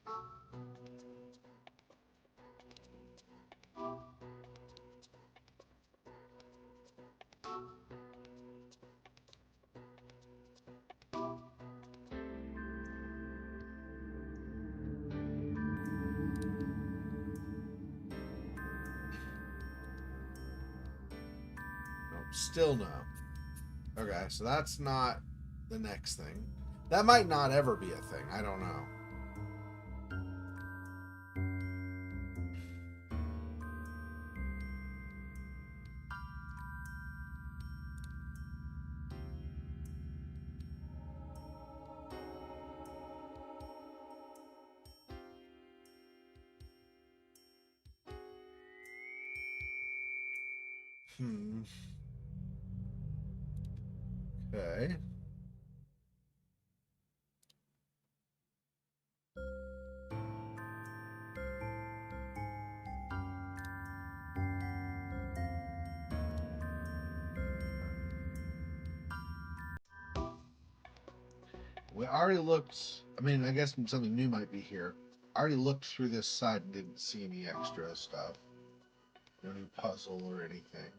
Still no. Okay, so that's not the next thing. That might not ever be a thing. I don't know. Okay. We already looked. I mean, I guess something new might be here. I already looked through this side and didn't see any extra stuff. No new puzzle or anything.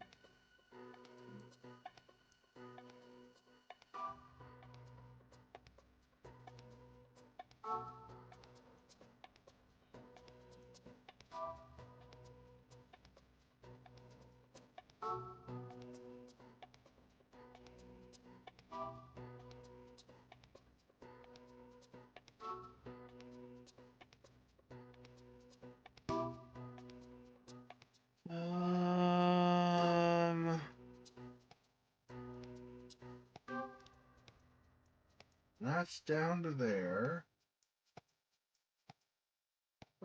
That's down to there.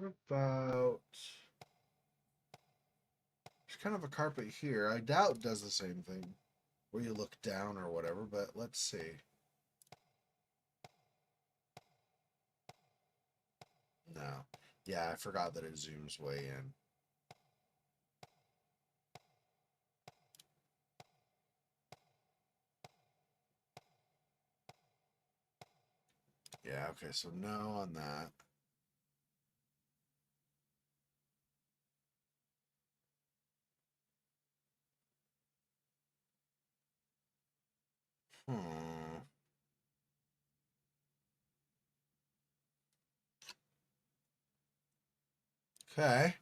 What about... There's kind of a carpet here. I doubt it does the same thing, where you look down or whatever, but let's see. No. Yeah, I forgot that it zooms way in. Yeah, okay, so no on that. Hmm. Okay.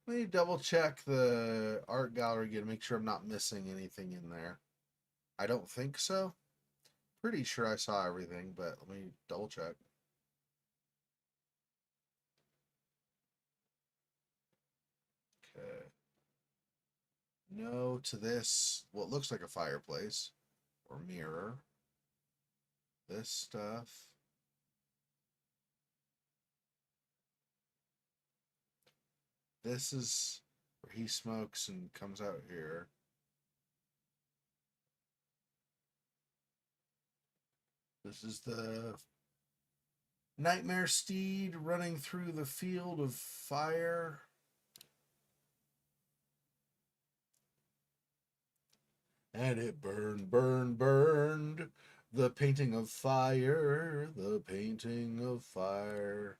Let me double check the art gallery again to make sure I'm not missing anything in there. I don't think so. Pretty sure I saw everything, but let me double check. Okay. No to this, what looks like a fireplace or mirror. This stuff. This is where he smokes and comes out here. This is the nightmare steed running through the field of fire. And it burned, burned, burned. The painting of fire. The painting of fire.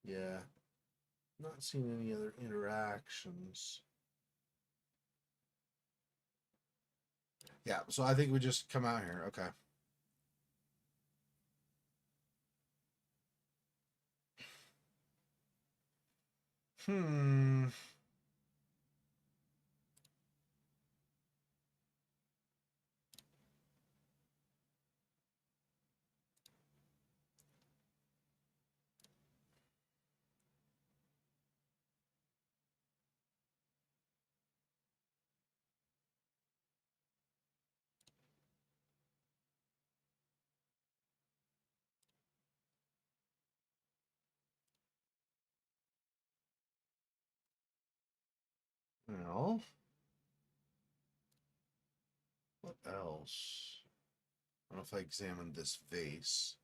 Yeah. Not seeing any other interactions. Yeah, so I think we just come out here. Okay. Hmm. Well, what else? I don't know if I examined this vase.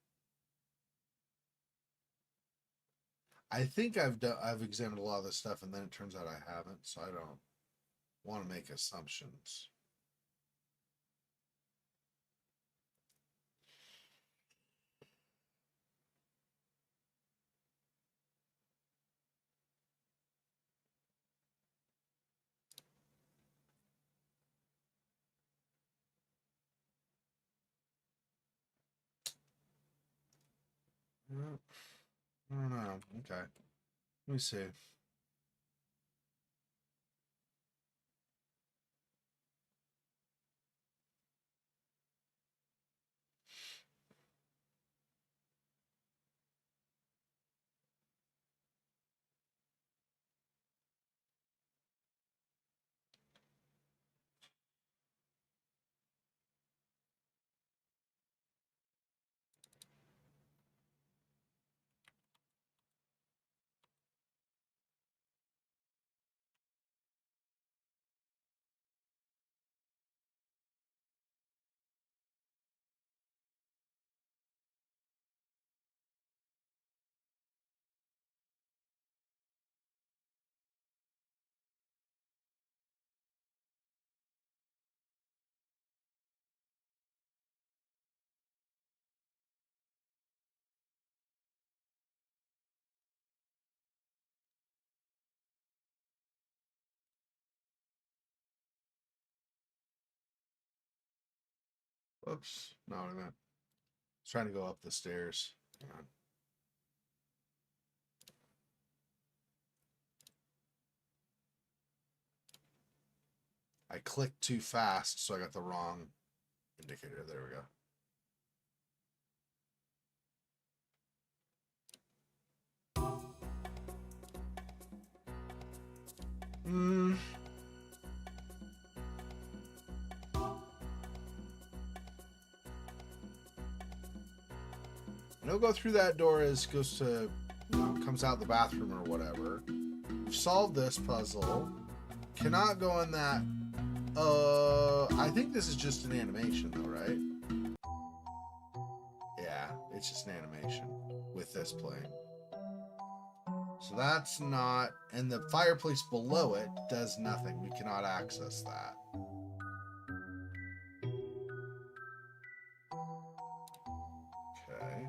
I think I've examined a lot of this stuff, and then it turns out I haven't, so I don't want to make assumptions. Well, I don't know. Okay. Let me see. Oops. No, I'm not. I was trying to go up the stairs. Hang on. I clicked too fast, so I got the wrong indicator. There we go. no go through that door as goes to, comes out the bathroom or whatever. We've solved this puzzle. Cannot go in that. I think this is just an animation though, right? Yeah, it's just an animation with this playing. So that's not, and the fireplace below it does nothing. We cannot access that. Okay.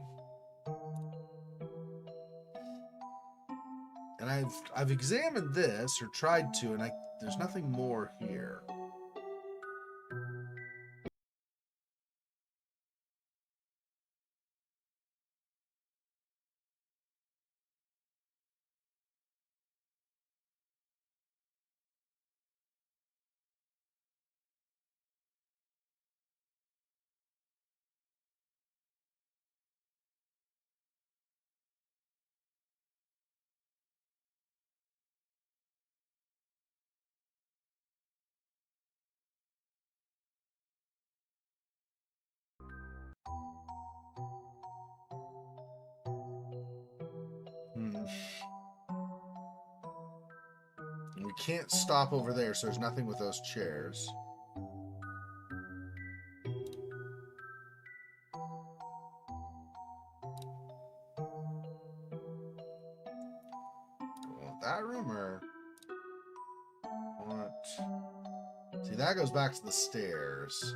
And I've examined this, or tried to, and there's nothing more here. And we can't stop over there, so there's nothing with those chairs. Do I want that room or what? See, that goes back to the stairs.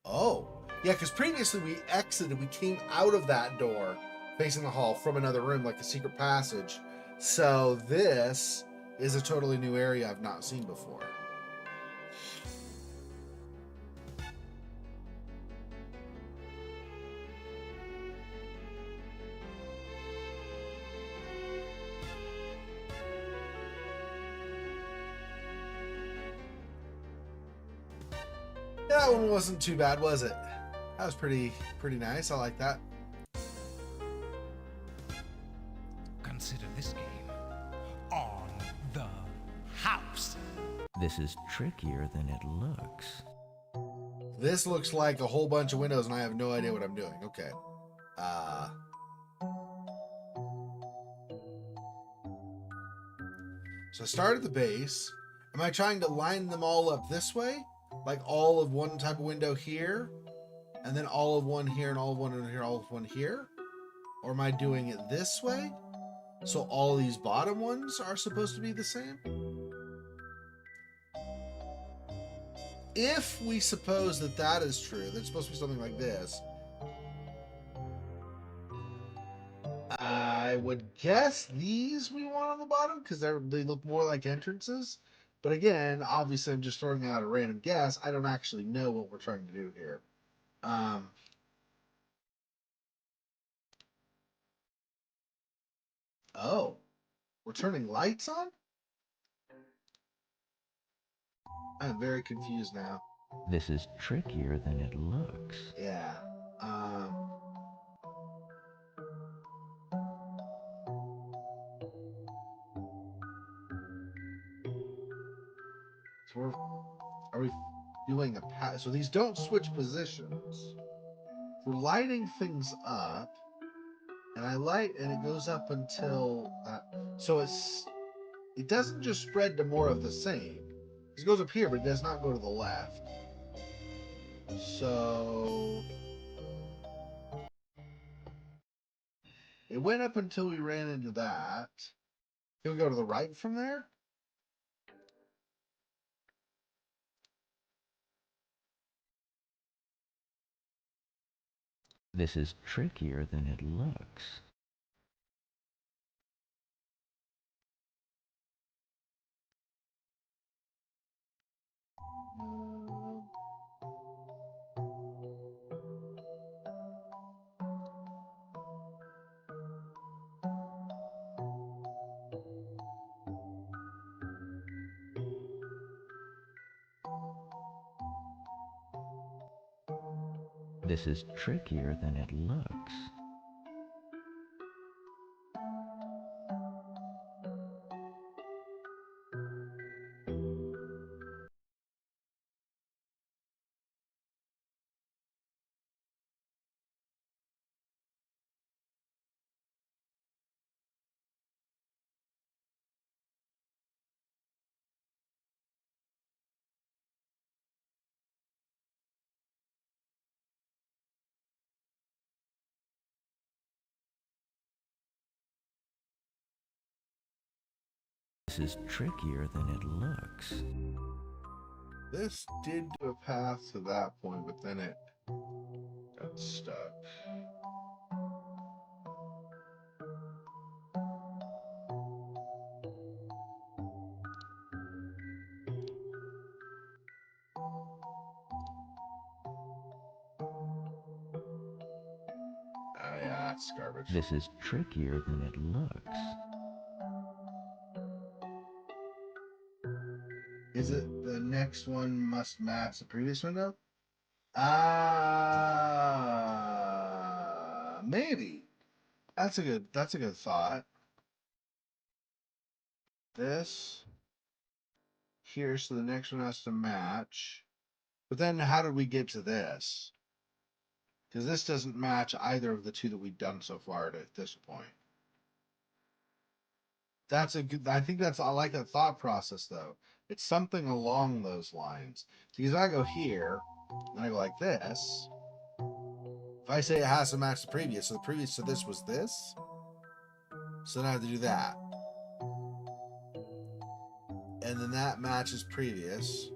Oh, yeah, because previously we exited, we came out of that door facing the hall from another room, like a secret passage. So this is a totally new area I've not seen before. That one wasn't too bad, was it? That was pretty nice. I like that. Consider this game on the house. This is trickier than it looks. This looks like a whole bunch of windows and I have no idea what I'm doing. Okay. So I start at the base. Am I trying to line them all up this way? Like all of one type of window here, and then all of one here, and all of one in here, all of one here? Or am I doing it this way? So all of these bottom ones are supposed to be the same? If we suppose that that is true, that's supposed to be something like this, I would guess these we want on the bottom because they look more like entrances. But again, obviously I'm just throwing out a random guess. I don't actually know what we're trying to do here. Oh, we're turning lights on? I'm very confused now. This is trickier than it looks. Yeah. So are we doing a pass? So these don't switch positions. We're lighting things up, and I light, and it goes up until so it doesn't just spread to more of the same. It goes up here, but it does not go to the left. So it went up until we ran into that. Can we go to the right from there? This is trickier than it looks. This is trickier than it looks. This is trickier than it looks. This did do a path to that point, but then it got stuck. Yeah, it's garbage. This is trickier than it looks. Is it the next one must match the previous window? Maybe. That's a good thought. This here, so the next one has to match. But then how did we get to this? Because this doesn't match either of the two that we've done so far at this point. That's a good. I think I like that thought process though. It's something along those lines. Because if I go here and I go like this, if I say it has to match the previous, so the previous to this was this, so then I have to do that, and then that matches previous.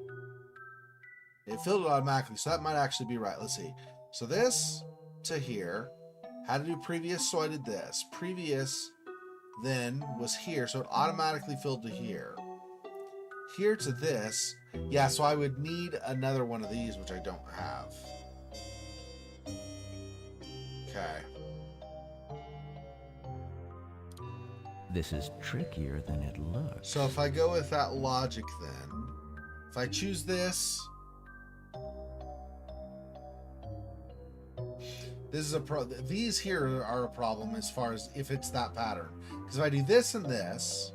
It filled it automatically, so that might actually be right. Let's see. So this to here. Had to do previous, so I did this. Previous then was here, so it automatically filled to here. Here to this. Yeah, so I would need another one of these, which I don't have. Okay. This is trickier than it looks. So if I go with that logic then, if I choose this, this is these here are a problem as far as if it's that pattern. Because if I do this and this,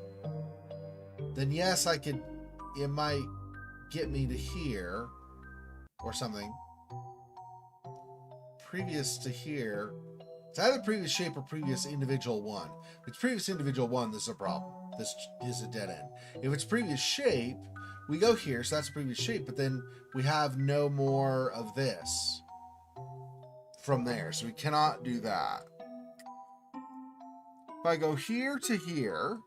then yes, I could, it might get me to here or something. Previous to here, it's either previous shape or previous individual one. If it's previous individual one, this is a problem. This is a dead end. If it's previous shape, we go here, so that's a previous shape, but then we have no more of this from there, so we cannot do that. If I go here to here,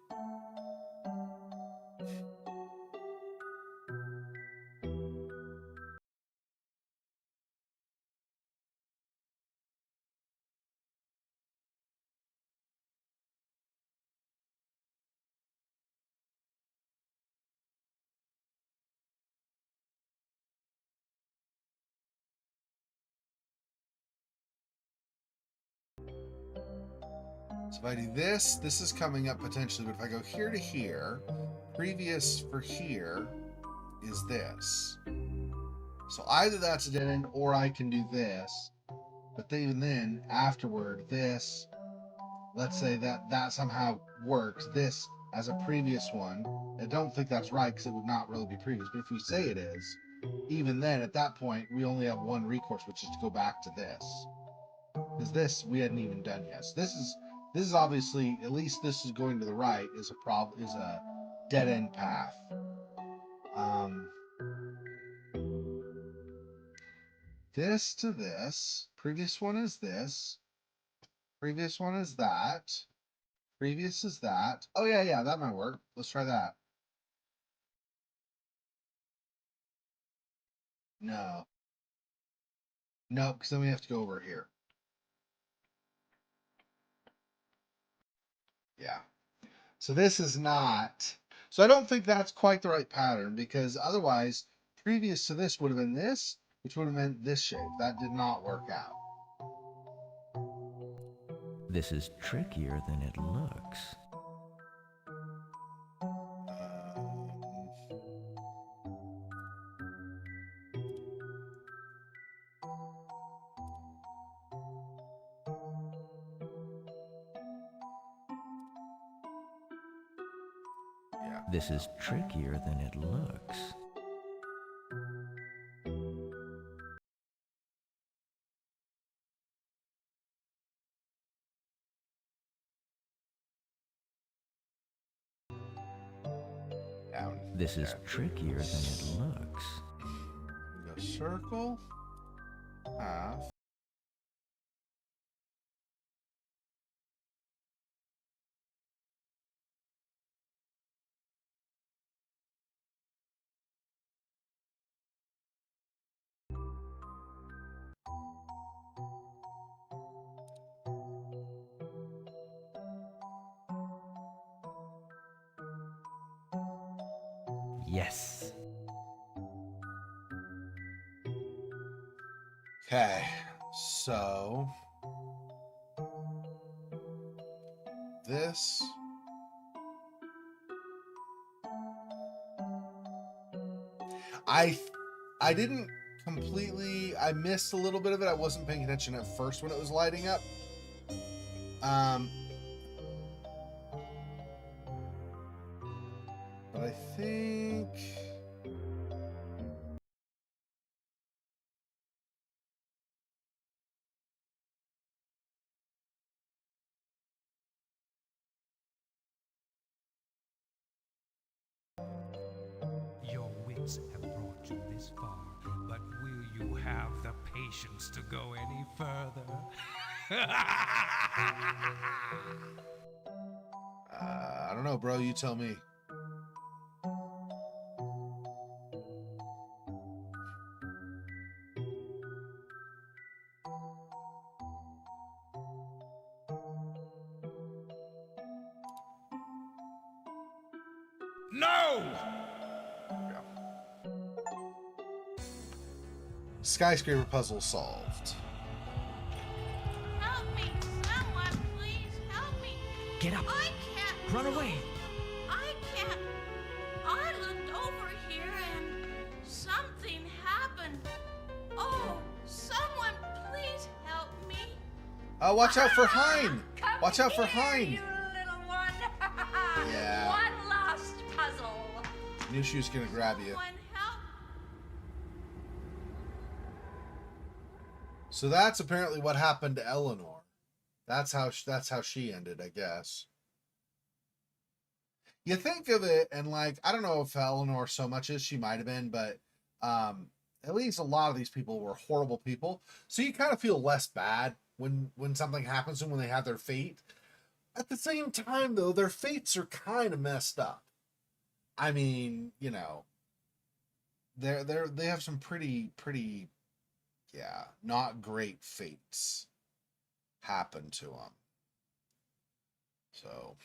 so if I do this, this is coming up potentially, but if I go here to here, previous for here is this. So either that's a dead end or I can do this. But even then, afterward, this, let's say that somehow works. This as a previous one. I don't think that's right because it would not really be previous. But if we say it is, even then, at that point, we only have one recourse, which is to go back to this. Because this we hadn't even done yet. So this is obviously, at least this is going to the right, is a dead end path. This to this. Previous one is this. Previous one is that. Previous is that. Oh yeah, that might work. Let's try that. No. Nope, because then we have to go over here. Yeah. So this is not. So I don't think that's quite the right pattern because otherwise, previous to this would have been this, which would have meant this shape. That did not work out. This is trickier than it looks. Yeah. This is trickier than it looks. Down. This is trickier than it looks. Go circle. Half. Yes. Okay, so this I didn't completely, I missed a little bit of it. I wasn't paying attention at first when it was lighting up. But I think Your wits have brought you this far, but will you have the patience to go any further? I don't know, bro. You tell me. No! Skyscraper puzzle solved. Help me! Someone, please help me! Get up. I can't Run away. I can't. I looked over here and something happened. Oh, someone please help me. Watch out for Hein. Come Watch out for here, Hein. you little one. Yeah. One last puzzle. Knew she was gonna grab you. Someone help. So that's apparently what happened to Eleanor. That's how she ended, I guess. You think of it, and like, I don't know if Eleanor so much as she might have been, but at least a lot of these people were horrible people. So you kind of feel less bad when something happens to them, when they have their fate. At the same time, though, their fates are kind of messed up. I mean, you know, they have some pretty yeah, not great fates happen to them. So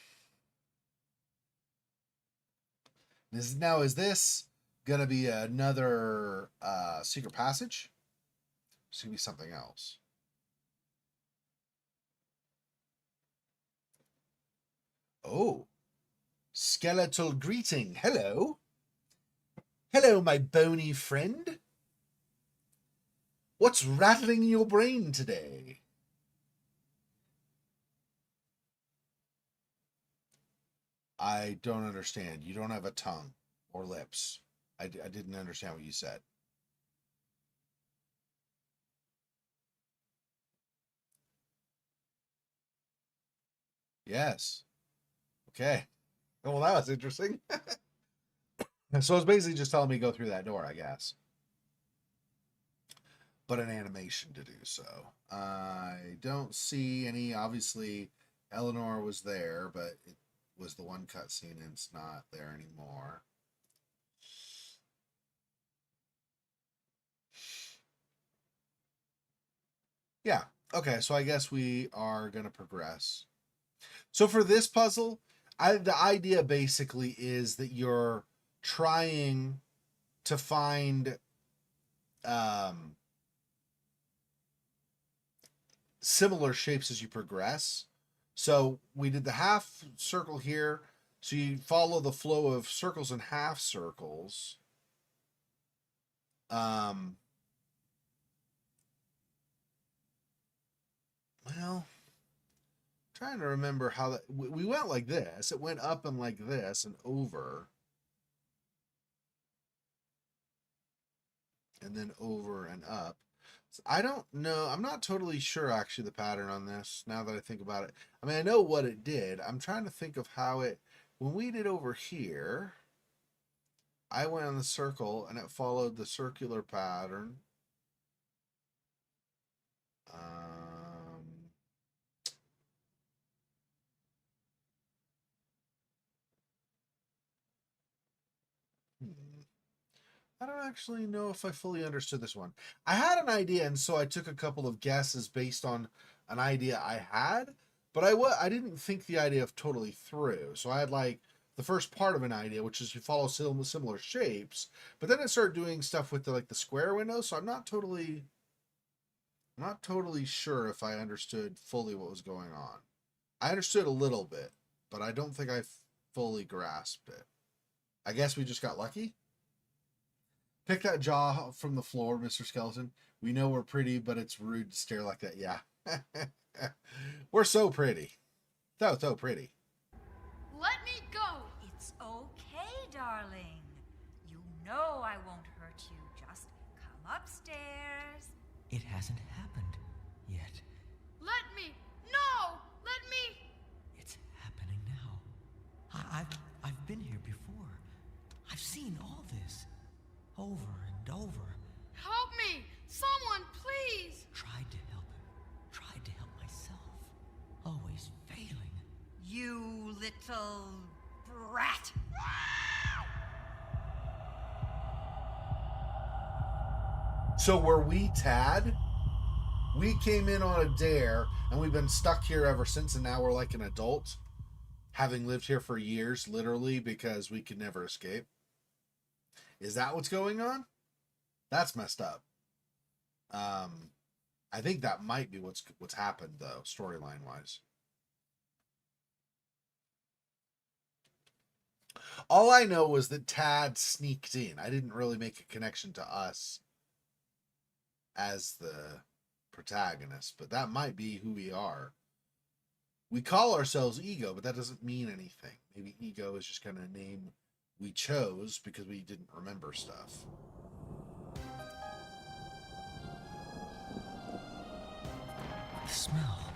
is this gonna be another secret passage? It's gonna be something else. Oh, skeletal greeting. Hello. Hello, my bony friend. What's rattling in your brain today? I don't understand. You don't have a tongue or lips. I didn't understand what you said. Yes. Okay. Well, that was interesting. So it's basically just telling me to go through that door, I guess. But an animation to do so. I don't see any. Obviously, Eleanor was there, but it was the one cutscene and it's not there anymore. Yeah. Okay, so I guess we are going to progress. So for this puzzle, the idea basically is that you're trying to find similar shapes as you progress. So we did the half circle here. So you follow the flow of circles and half circles. Well, trying to remember how that we went like this. It went up and like this and over. And then over and up. So I don't know. I'm not totally sure actually the pattern on this now that I think about it. I mean, I know what it did. I'm trying to think of how it, when we did over here, I went on the circle and it followed the circular pattern. I don't actually know if I fully understood this one. I had an idea, and so I took a couple of guesses based on an idea I had, but I didn't think the idea of totally through. So I had like the first part of an idea, which is you follow similar shapes, but then I started doing stuff with the square window. So I'm not totally sure if I understood fully what was going on. I understood a little bit, but I don't think I fully grasped it. I guess we just got lucky. Pick that jaw from the floor, Mr. Skeleton. We know we're pretty, but it's rude to stare like that. Yeah. We're so pretty. So pretty. Let me go. It's okay, darling. You know I won't hurt you. Just come upstairs. It hasn't happened yet. Let me. No! Let me. It's happening now. I've been here before. I've seen all this. Over and over. Help me! Someone, please! Tried to help him. Tried to help myself. Always failing. You little brat. So were we Tad? We came in on a dare, and we've been stuck here ever since, and now we're like an adult. having lived here for years, literally, because we could never escape. Is that what's going on? That's messed up. I think that might be what's happened, though, storyline wise. All I know was that Tad sneaked in. I didn't really make a connection to us as the protagonist, but that might be who we are. We call ourselves Ego, but that doesn't mean anything. Maybe Ego is just kind of a name we chose because we didn't remember stuff. The smell.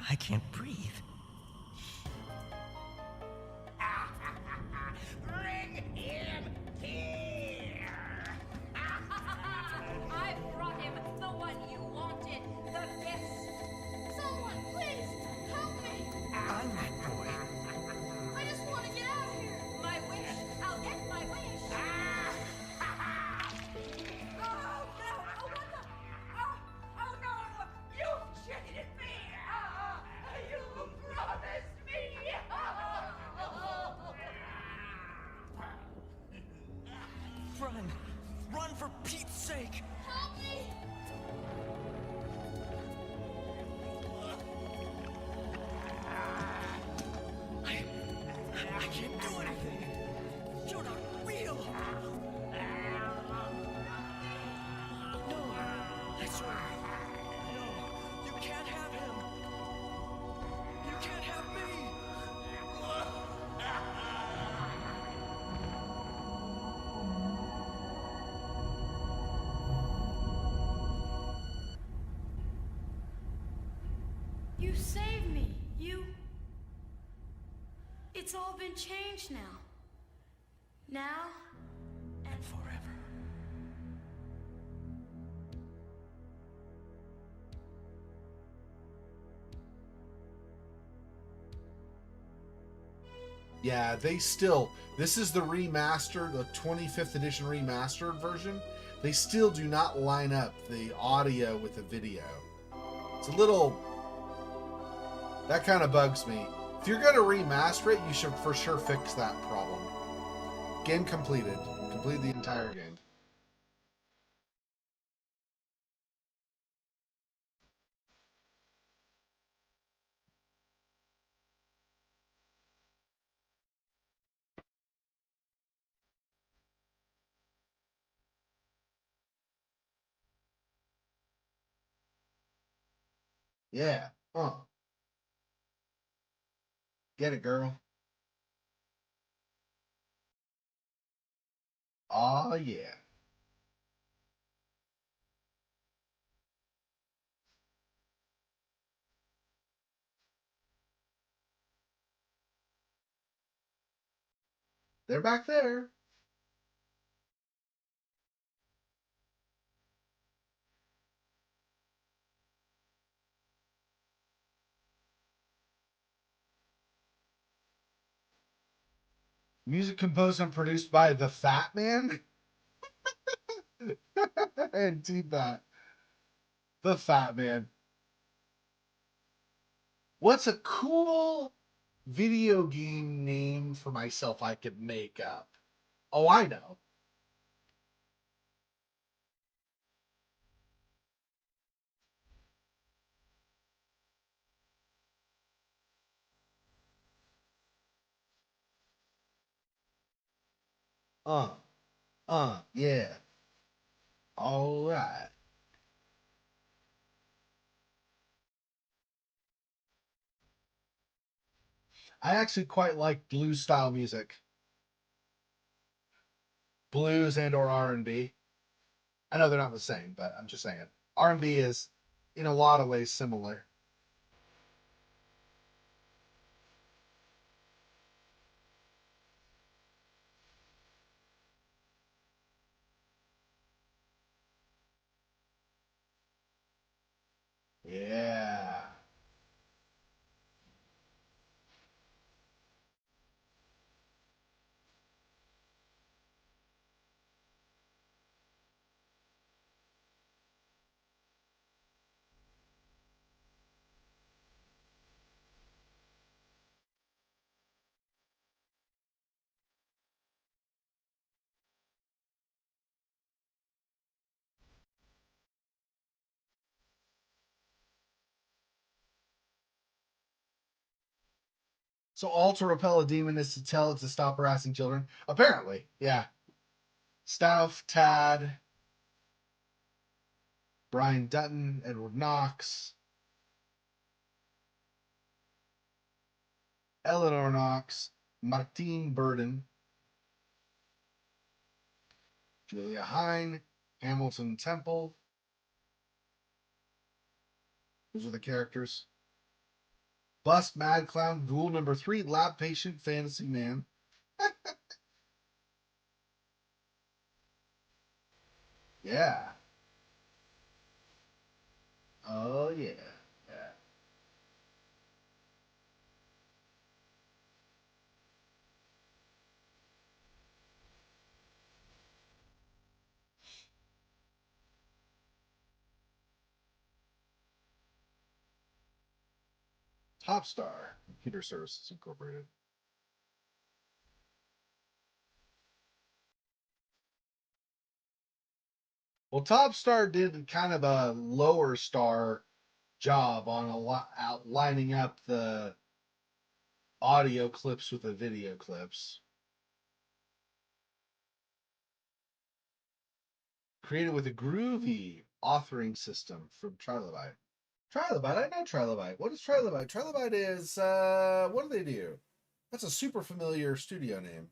I can't breathe. Bring him here! I brought him, the one you wanted, the guest. Someone, please, help me. I'm that boy. I just want to get out of here. My wish, I'll get my wish. Oh no! Oh what the? Oh no! You cheated me! You promised me! Run! Run for Pete's sake! Help me. I can't do anything! You're not real! No! I swear! No! You can't have him! You can't have me! You saved me. It's all been changed now. Now and Forever. Yeah, they still... This is the remastered, the 25th edition remastered version. They still do not line up the audio with the video. It's a little... That kind of bugs me. If you're going to remaster it, you should for sure fix that problem. Game completed. Complete the entire game. Yeah. Get it, girl. Oh, yeah. They're back there. Music composed and produced by The Fat Man and T-Bat. The Fat Man. What's a cool video game name for myself I could make up? Oh, I know. Yeah. All right. I actually quite like blues style music. Blues and or R&B. I know they're not the same, but I'm just saying. R&B is in a lot of ways similar. Yeah. So all to repel a demon is to tell it to stop harassing children. Apparently, yeah. Stauff, Tad, Brian Dutton, Edward Knox, Eleanor Knox, Martine Burden, Julia Hine, Hamilton Temple. Those are the characters. Bust, Mad Clown, Ghoul number 3, Lab Patient, Fantasy Man. Yeah. Oh, yeah. Yeah. Top Star, Computer Services Incorporated. Well, Top Star did kind of a lower star job on lining up the audio clips with the video clips. Created with a groovy authoring system from Trilobite. Trilobite, I know Trilobite. What is Trilobite? Trilobite is, what do they do? That's a super familiar studio name.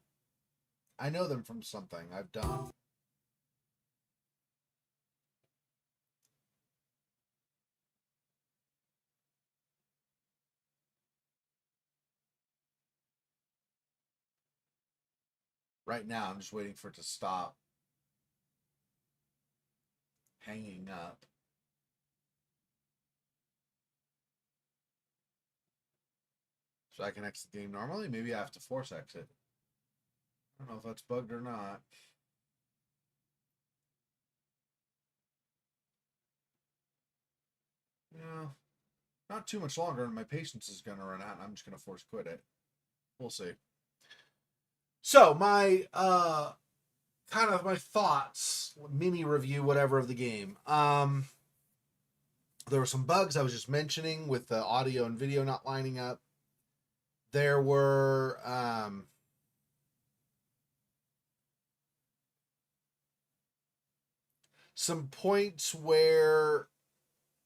I know them from something I've done. Right now, I'm just waiting for it to stop hanging up. So I can exit the game normally? Maybe I have to force exit. I don't know if that's bugged or not. Yeah, not too much longer, and my patience is going to run out, and I'm just going to force quit it. We'll see. So my kind of my thoughts, mini review, whatever, of the game. There were some bugs I was just mentioning with the audio and video not lining up. There were some points where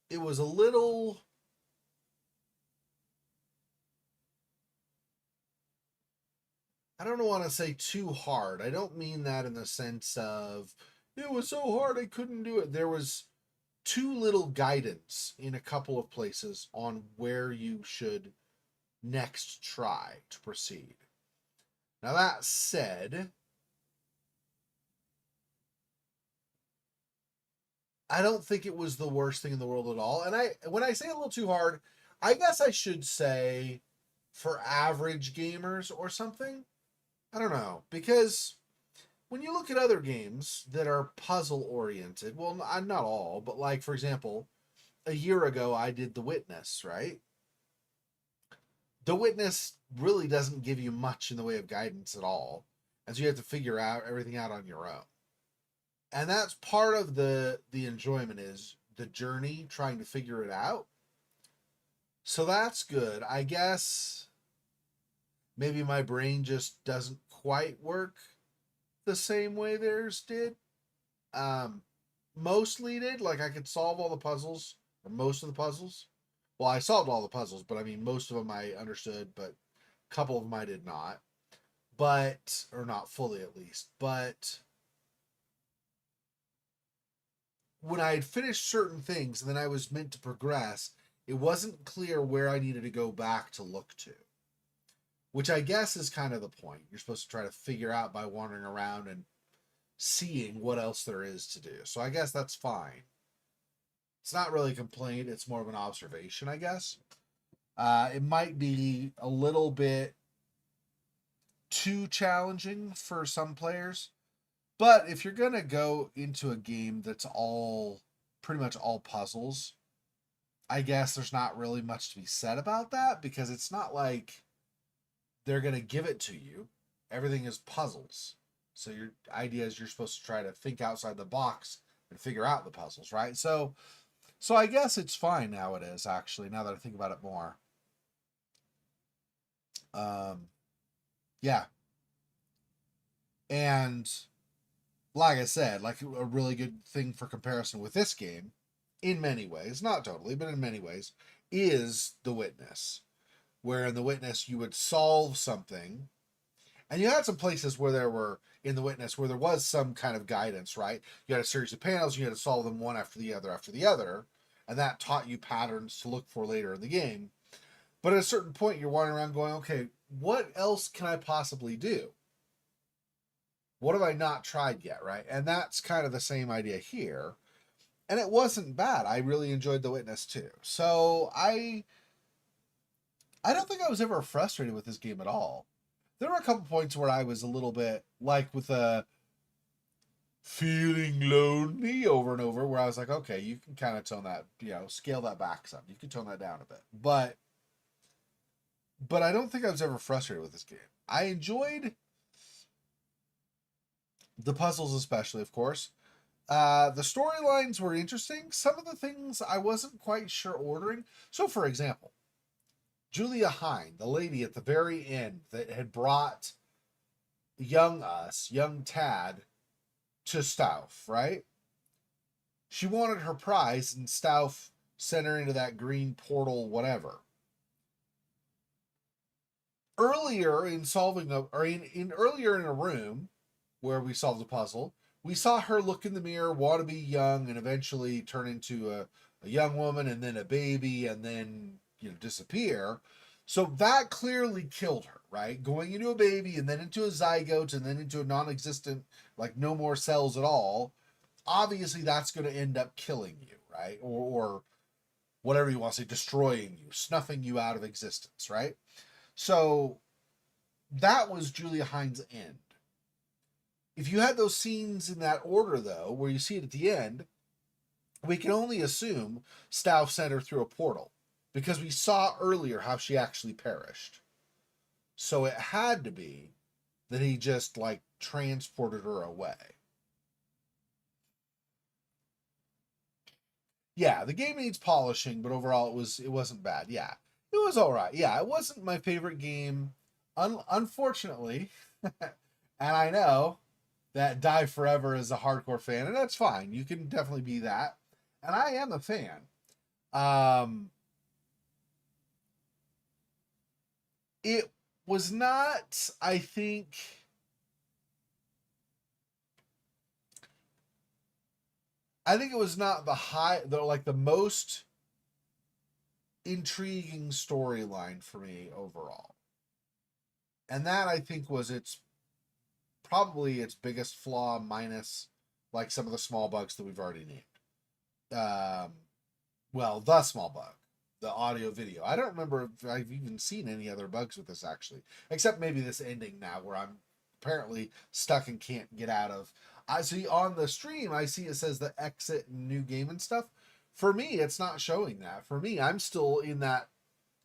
it was a little, I don't want to say too hard. I don't mean that in the sense of it was so hard I couldn't do it. There was too little guidance in a couple of places on where you should next try to proceed. Now, that said, I don't think it was the worst thing in the world at all. And when I say a little too hard, I guess I should say for average gamers or something. I don't know, because when you look at other games that are puzzle oriented, well, not all, but like, for example, a year ago I did The Witness, right? The Witness really doesn't give you much in the way of guidance at all, and so you have to figure out everything out on your own. And that's part of the enjoyment, is the journey, trying to figure it out. So that's good. I guess maybe my brain just doesn't quite work the same way theirs did. Mostly did. Like, I could solve all the puzzles, or most of the puzzles. Well, I solved all the puzzles, but I mean, most of them I understood, but a couple of them I did not. But, or not fully at least. But when I had finished certain things and then I was meant to progress, it wasn't clear where I needed to go back to look to. Which I guess is kind of the point. You're supposed to try to figure out by wandering around and seeing what else there is to do. So I guess that's fine. It's not really a complaint. It's more of an observation, I guess. It might be a little bit too challenging for some players. But if you're going to go into a game that's pretty much all puzzles, I guess there's not really much to be said about that, because it's not like they're going to give it to you. Everything is puzzles. So your idea is you're supposed to try to think outside the box and figure out the puzzles, right? So I guess it's fine how it is, actually, now that I think about it more. Yeah. And like I said, like a really good thing for comparison with this game, in many ways, not totally, but in many ways, is The Witness. Where in The Witness you would solve something, and you had some places where there were, in The Witness, where there was some kind of guidance, right? You had a series of panels, you had to solve them one after the other, and that taught you patterns to look for later in the game. But at a certain point, you're wandering around going, okay, what else can I possibly do? What have I not tried yet, right? And that's kind of the same idea here. And it wasn't bad. I really enjoyed The Witness too. So I don't think I was ever frustrated with this game at all. There were a couple points where I was a little bit like with a feeling lonely over and over, where I was like, okay, you can kind of tone that, scale that back some. You can tone that down a bit. But I don't think I was ever frustrated with this game. I enjoyed the puzzles, especially, of course. The storylines were interesting. Some of the things I wasn't quite sure ordering. So, for example, Julia Hine, the lady at the very end that had brought young Tad, to Stauff, right? She wanted her prize, and Stauff sent her into that green portal, whatever. Earlier in earlier in a room where we solved the puzzle, we saw her look in the mirror, want to be young, and eventually turn into a young woman, and then a baby, and then disappear. So that clearly killed her, right? Going into a baby, and then into a zygote, and then into a non-existent, like no more cells at all. Obviously, that's going to end up killing you, right? Or whatever you want to say, destroying you, snuffing you out of existence, right? So that was Julia Hine's end. If you had those scenes in that order, though, where you see it at the end, we can only assume Stauff sent her through a portal, because we saw earlier how she actually perished. So it had to be that he just, transported her away. Yeah, the game needs polishing, but overall it wasn't bad. Yeah, it was all right. Yeah, it wasn't my favorite game, unfortunately. And I know that Die Forever is a hardcore fan, and that's fine. You can definitely be that. And I am a fan. It was not, I think, it was not the most intriguing storyline for me overall. And that, I think, was probably its biggest flaw, minus some of the small bugs that we've already named. The small bug, the audio video. I don't remember if I've even seen any other bugs with this, actually, except maybe this ending now, where I'm apparently stuck and can't get out of. I see on the stream, I see it says the exit and new game and stuff. For me, it's not showing that. For me, I'm still in that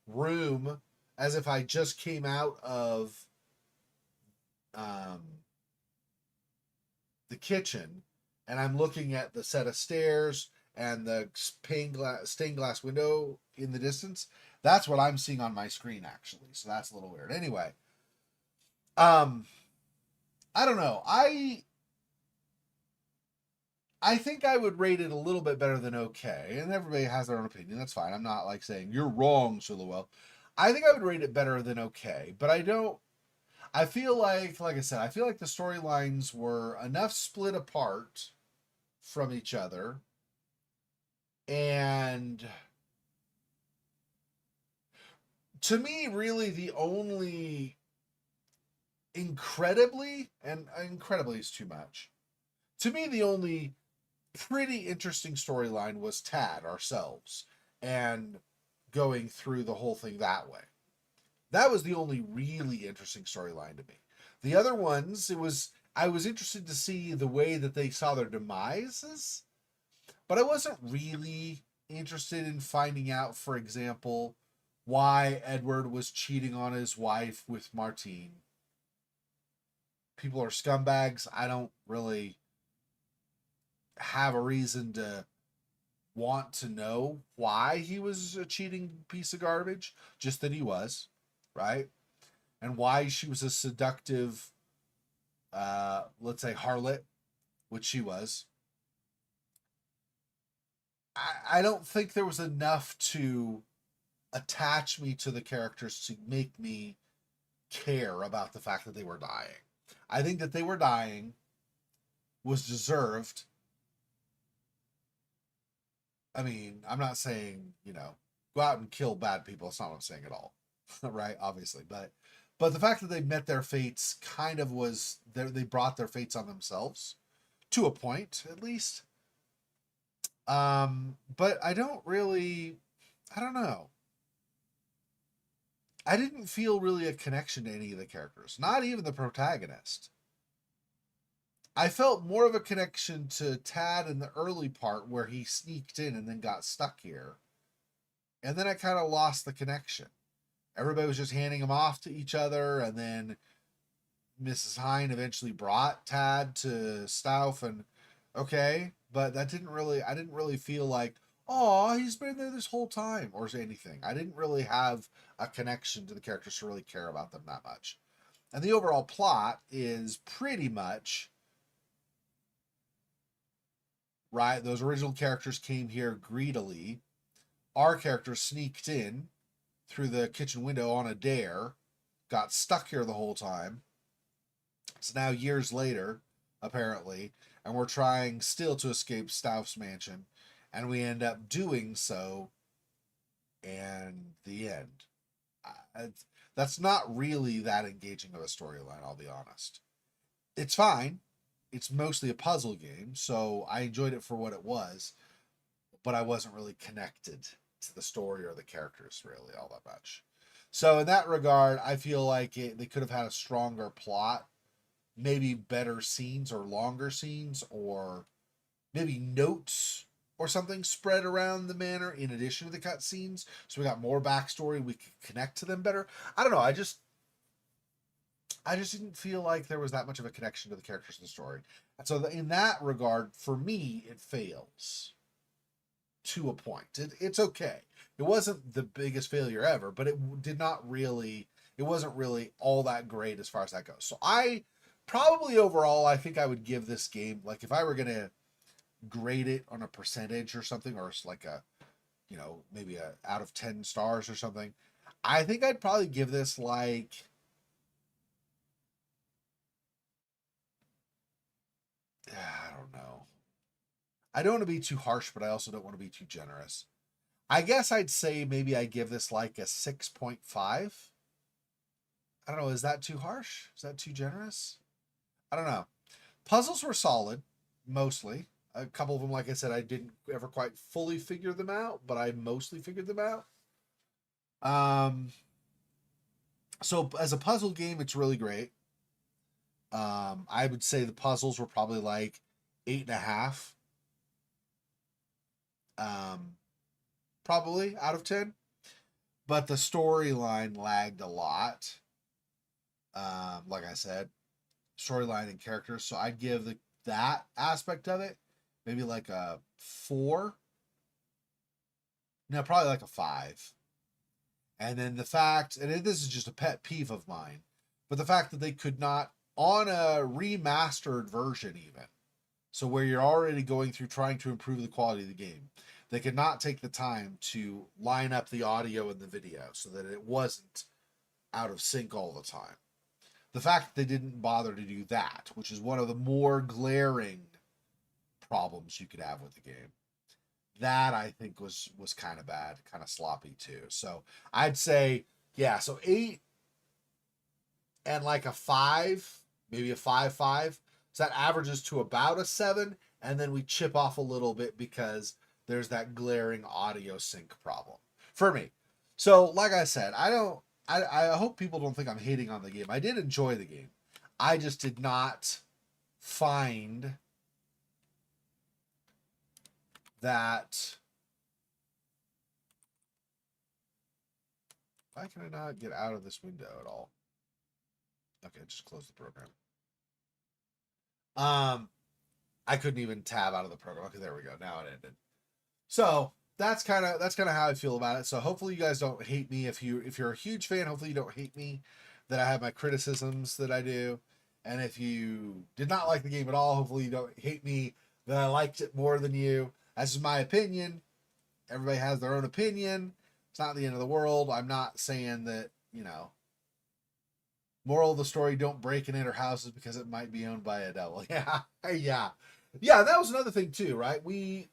room as if I just came out of the kitchen, and I'm looking at the set of stairs and the stained glass window in the distance. That's what I'm seeing on my screen, actually. So that's a little weird. Anyway, I don't know. I think I would rate it a little bit better than okay, and everybody has their own opinion. That's fine. I'm not saying you're wrong, Silhouette. I think I would rate it better than okay, but I don't. I feel like I said, I feel like the storylines were enough split apart from each other, and to me, really, the only incredibly is too much. To me, the only pretty interesting storyline was Tad, ourselves, and going through the whole thing that way. That was the only really interesting storyline to me. The other ones, I was interested to see the way that they saw their demises, but I wasn't really interested in finding out, for example, why Edward was cheating on his wife with Martine. People are scumbags. I don't really have a reason to want to know why he was a cheating piece of garbage, just that he was, right? and why she was a seductive, let's say, harlot, which she was. I don't think there was enough to attach me to the characters to make me care about the fact that they were dying. I think that they were dying was deserved. I mean, I'm not saying, go out and kill bad people. That's not what I'm saying at all. Right? Obviously. But the fact that they met their fates kind of was, they brought their fates on themselves to a point, at least. But I don't know. I didn't feel really a connection to any of the characters, not even the protagonist. I felt more of a connection to Tad in the early part where he sneaked in and then got stuck here. And then I kind of lost the connection. Everybody was just handing him off to each other, and then Mrs. Hine eventually brought Tad to Stauff, and okay, but I didn't really feel like, oh, he's been there this whole time or anything. I didn't really have a connection to the characters to really care about them that much. And the overall plot is pretty much, right, those original characters came here greedily. Our characters sneaked in through the kitchen window on a dare, got stuck here the whole time. It's now years later, apparently, and we're trying still to escape Stauff's mansion, and we end up doing so, and the end. That's not really that engaging of a storyline, I'll be honest. It's fine. It's mostly a puzzle game, so I enjoyed it for what it was, but I wasn't really connected to the story or the characters really all that much. So in that regard, I feel like they could have had a stronger plot, maybe better scenes or longer scenes, or maybe notes or something spread around the manor in addition to the cutscenes, so we got more backstory, we could connect to them better. I don't know, I just didn't feel like there was that much of a connection to the characters in the story. And so in that regard, for me, it fails to a point. It's okay. It wasn't the biggest failure ever, but it wasn't really all that great as far as that goes. So I probably overall, I think I would give this game, like if I were going to grade it on a percentage or something, or like a, maybe a out of 10 stars or something, I think I'd probably give this like, I don't know. I don't want to be too harsh, but I also don't want to be too generous. I guess I'd say maybe I give this like a 6.5. I don't know. Is that too harsh? Is that too generous? I don't know. Puzzles were solid, mostly. A couple of them, like I said, I didn't ever quite fully figure them out, but I mostly figured them out. So as a puzzle game, it's really great. I would say the puzzles were probably like 8.5. Probably out of 10. But the storyline lagged a lot. Like I said, storyline and characters. So I'd give that aspect of it maybe like a 4. No, probably like a 5. And then the fact, and this is just a pet peeve of mine, but the fact that they could not, on a remastered version even, so where you're already going through trying to improve the quality of the game, they could not take the time to line up the audio and the video so that it wasn't out of sync all the time. The fact that they didn't bother to do that, which is one of the more glaring problems you could have with the game, that I think was kind of bad, kind of sloppy too. So I'd say, yeah, so 8 and like a 5, maybe a 5.5. So that averages to about a 7, and then we chip off a little bit because there's that glaring audio sync problem for me. So like I said, I hope people don't think I'm hating on the game. I did enjoy the game. I just did not find that. Why can I not get out of this window at all? Okay, just close the program. I couldn't even tab out of the program. Okay, there we go. Now it ended. So that's kind of how I feel about it. So hopefully you guys don't hate me. If you're a huge fan, hopefully you don't hate me that I have my criticisms that I do. And if you did not like the game at all, hopefully you don't hate me that I liked it more than you. That's just my opinion. Everybody has their own opinion. It's not the end of the world. I'm not saying that, you know, moral of the story, don't break and enter houses because it might be owned by a devil. Yeah. Yeah, that was another thing too, right? We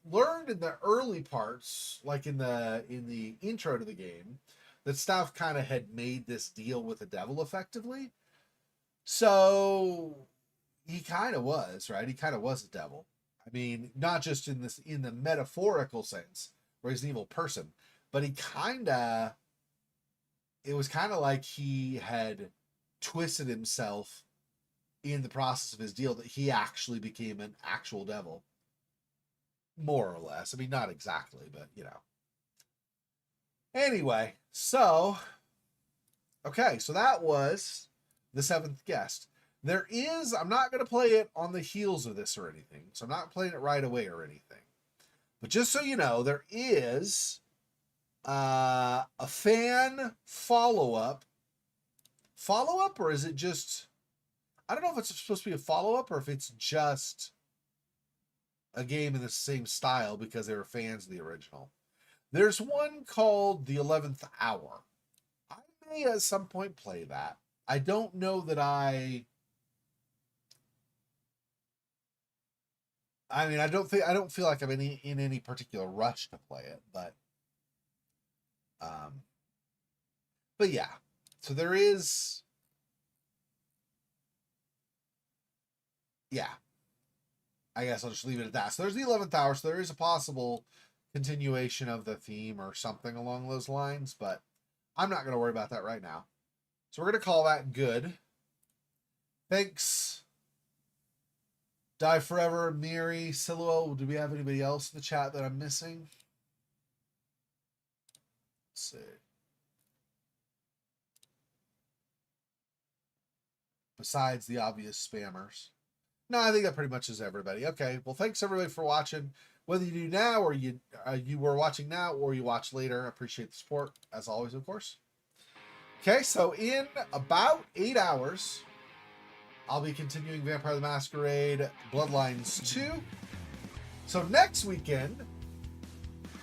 learned in the early parts, like in the intro to the game, that Staff kind of had made this deal with the devil effectively. So he kind of was, right? He kind of was a devil. I mean, not just in the metaphorical sense, where he's an evil person, but it was kind of like he had twisted himself in the process of his deal, that he actually became an actual devil. More or less. I mean, not exactly, but you know. Anyway, so, okay, so that was the seventh guest. There is, I'm not going to play it on the heels of this or anything, so I'm not playing it right away or anything. But just so you know, there is a fan follow-up. Follow-up, or is it just... I don't know if it's supposed to be a follow-up or if it's just a game in the same style because they were fans of the original. There's one called The 11th Hour. I may at some point play that. I don't know that I mean, I don't feel like I'm in any particular rush to play it, but yeah. So there is... Yeah, I guess I'll just leave it at that. So there's the 11th hour, so there is a possible continuation of the theme or something along those lines, but I'm not going to worry about that right now. So we're going to call that good. Thanks. Die Forever, Miri, Siluo. Do we have anybody else in the chat that I'm missing? Let's see. Besides the obvious spammers. No, I think that pretty much is everybody. Okay, well, thanks everybody for watching. Whether you do now or you were watching now or you watch later, I appreciate the support, as always, of course. Okay, so in about 8 hours, I'll be continuing Vampire the Masquerade Bloodlines 2. So next weekend,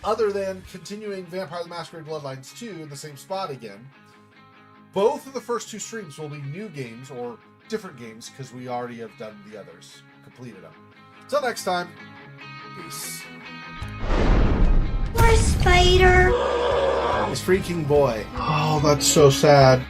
other than continuing Vampire the Masquerade Bloodlines 2 in the same spot again, both of the first 2 streams will be new games or different games because we already have done the others, completed them. Till next time, peace. Poor spider. This freaking boy. Oh, that's so sad.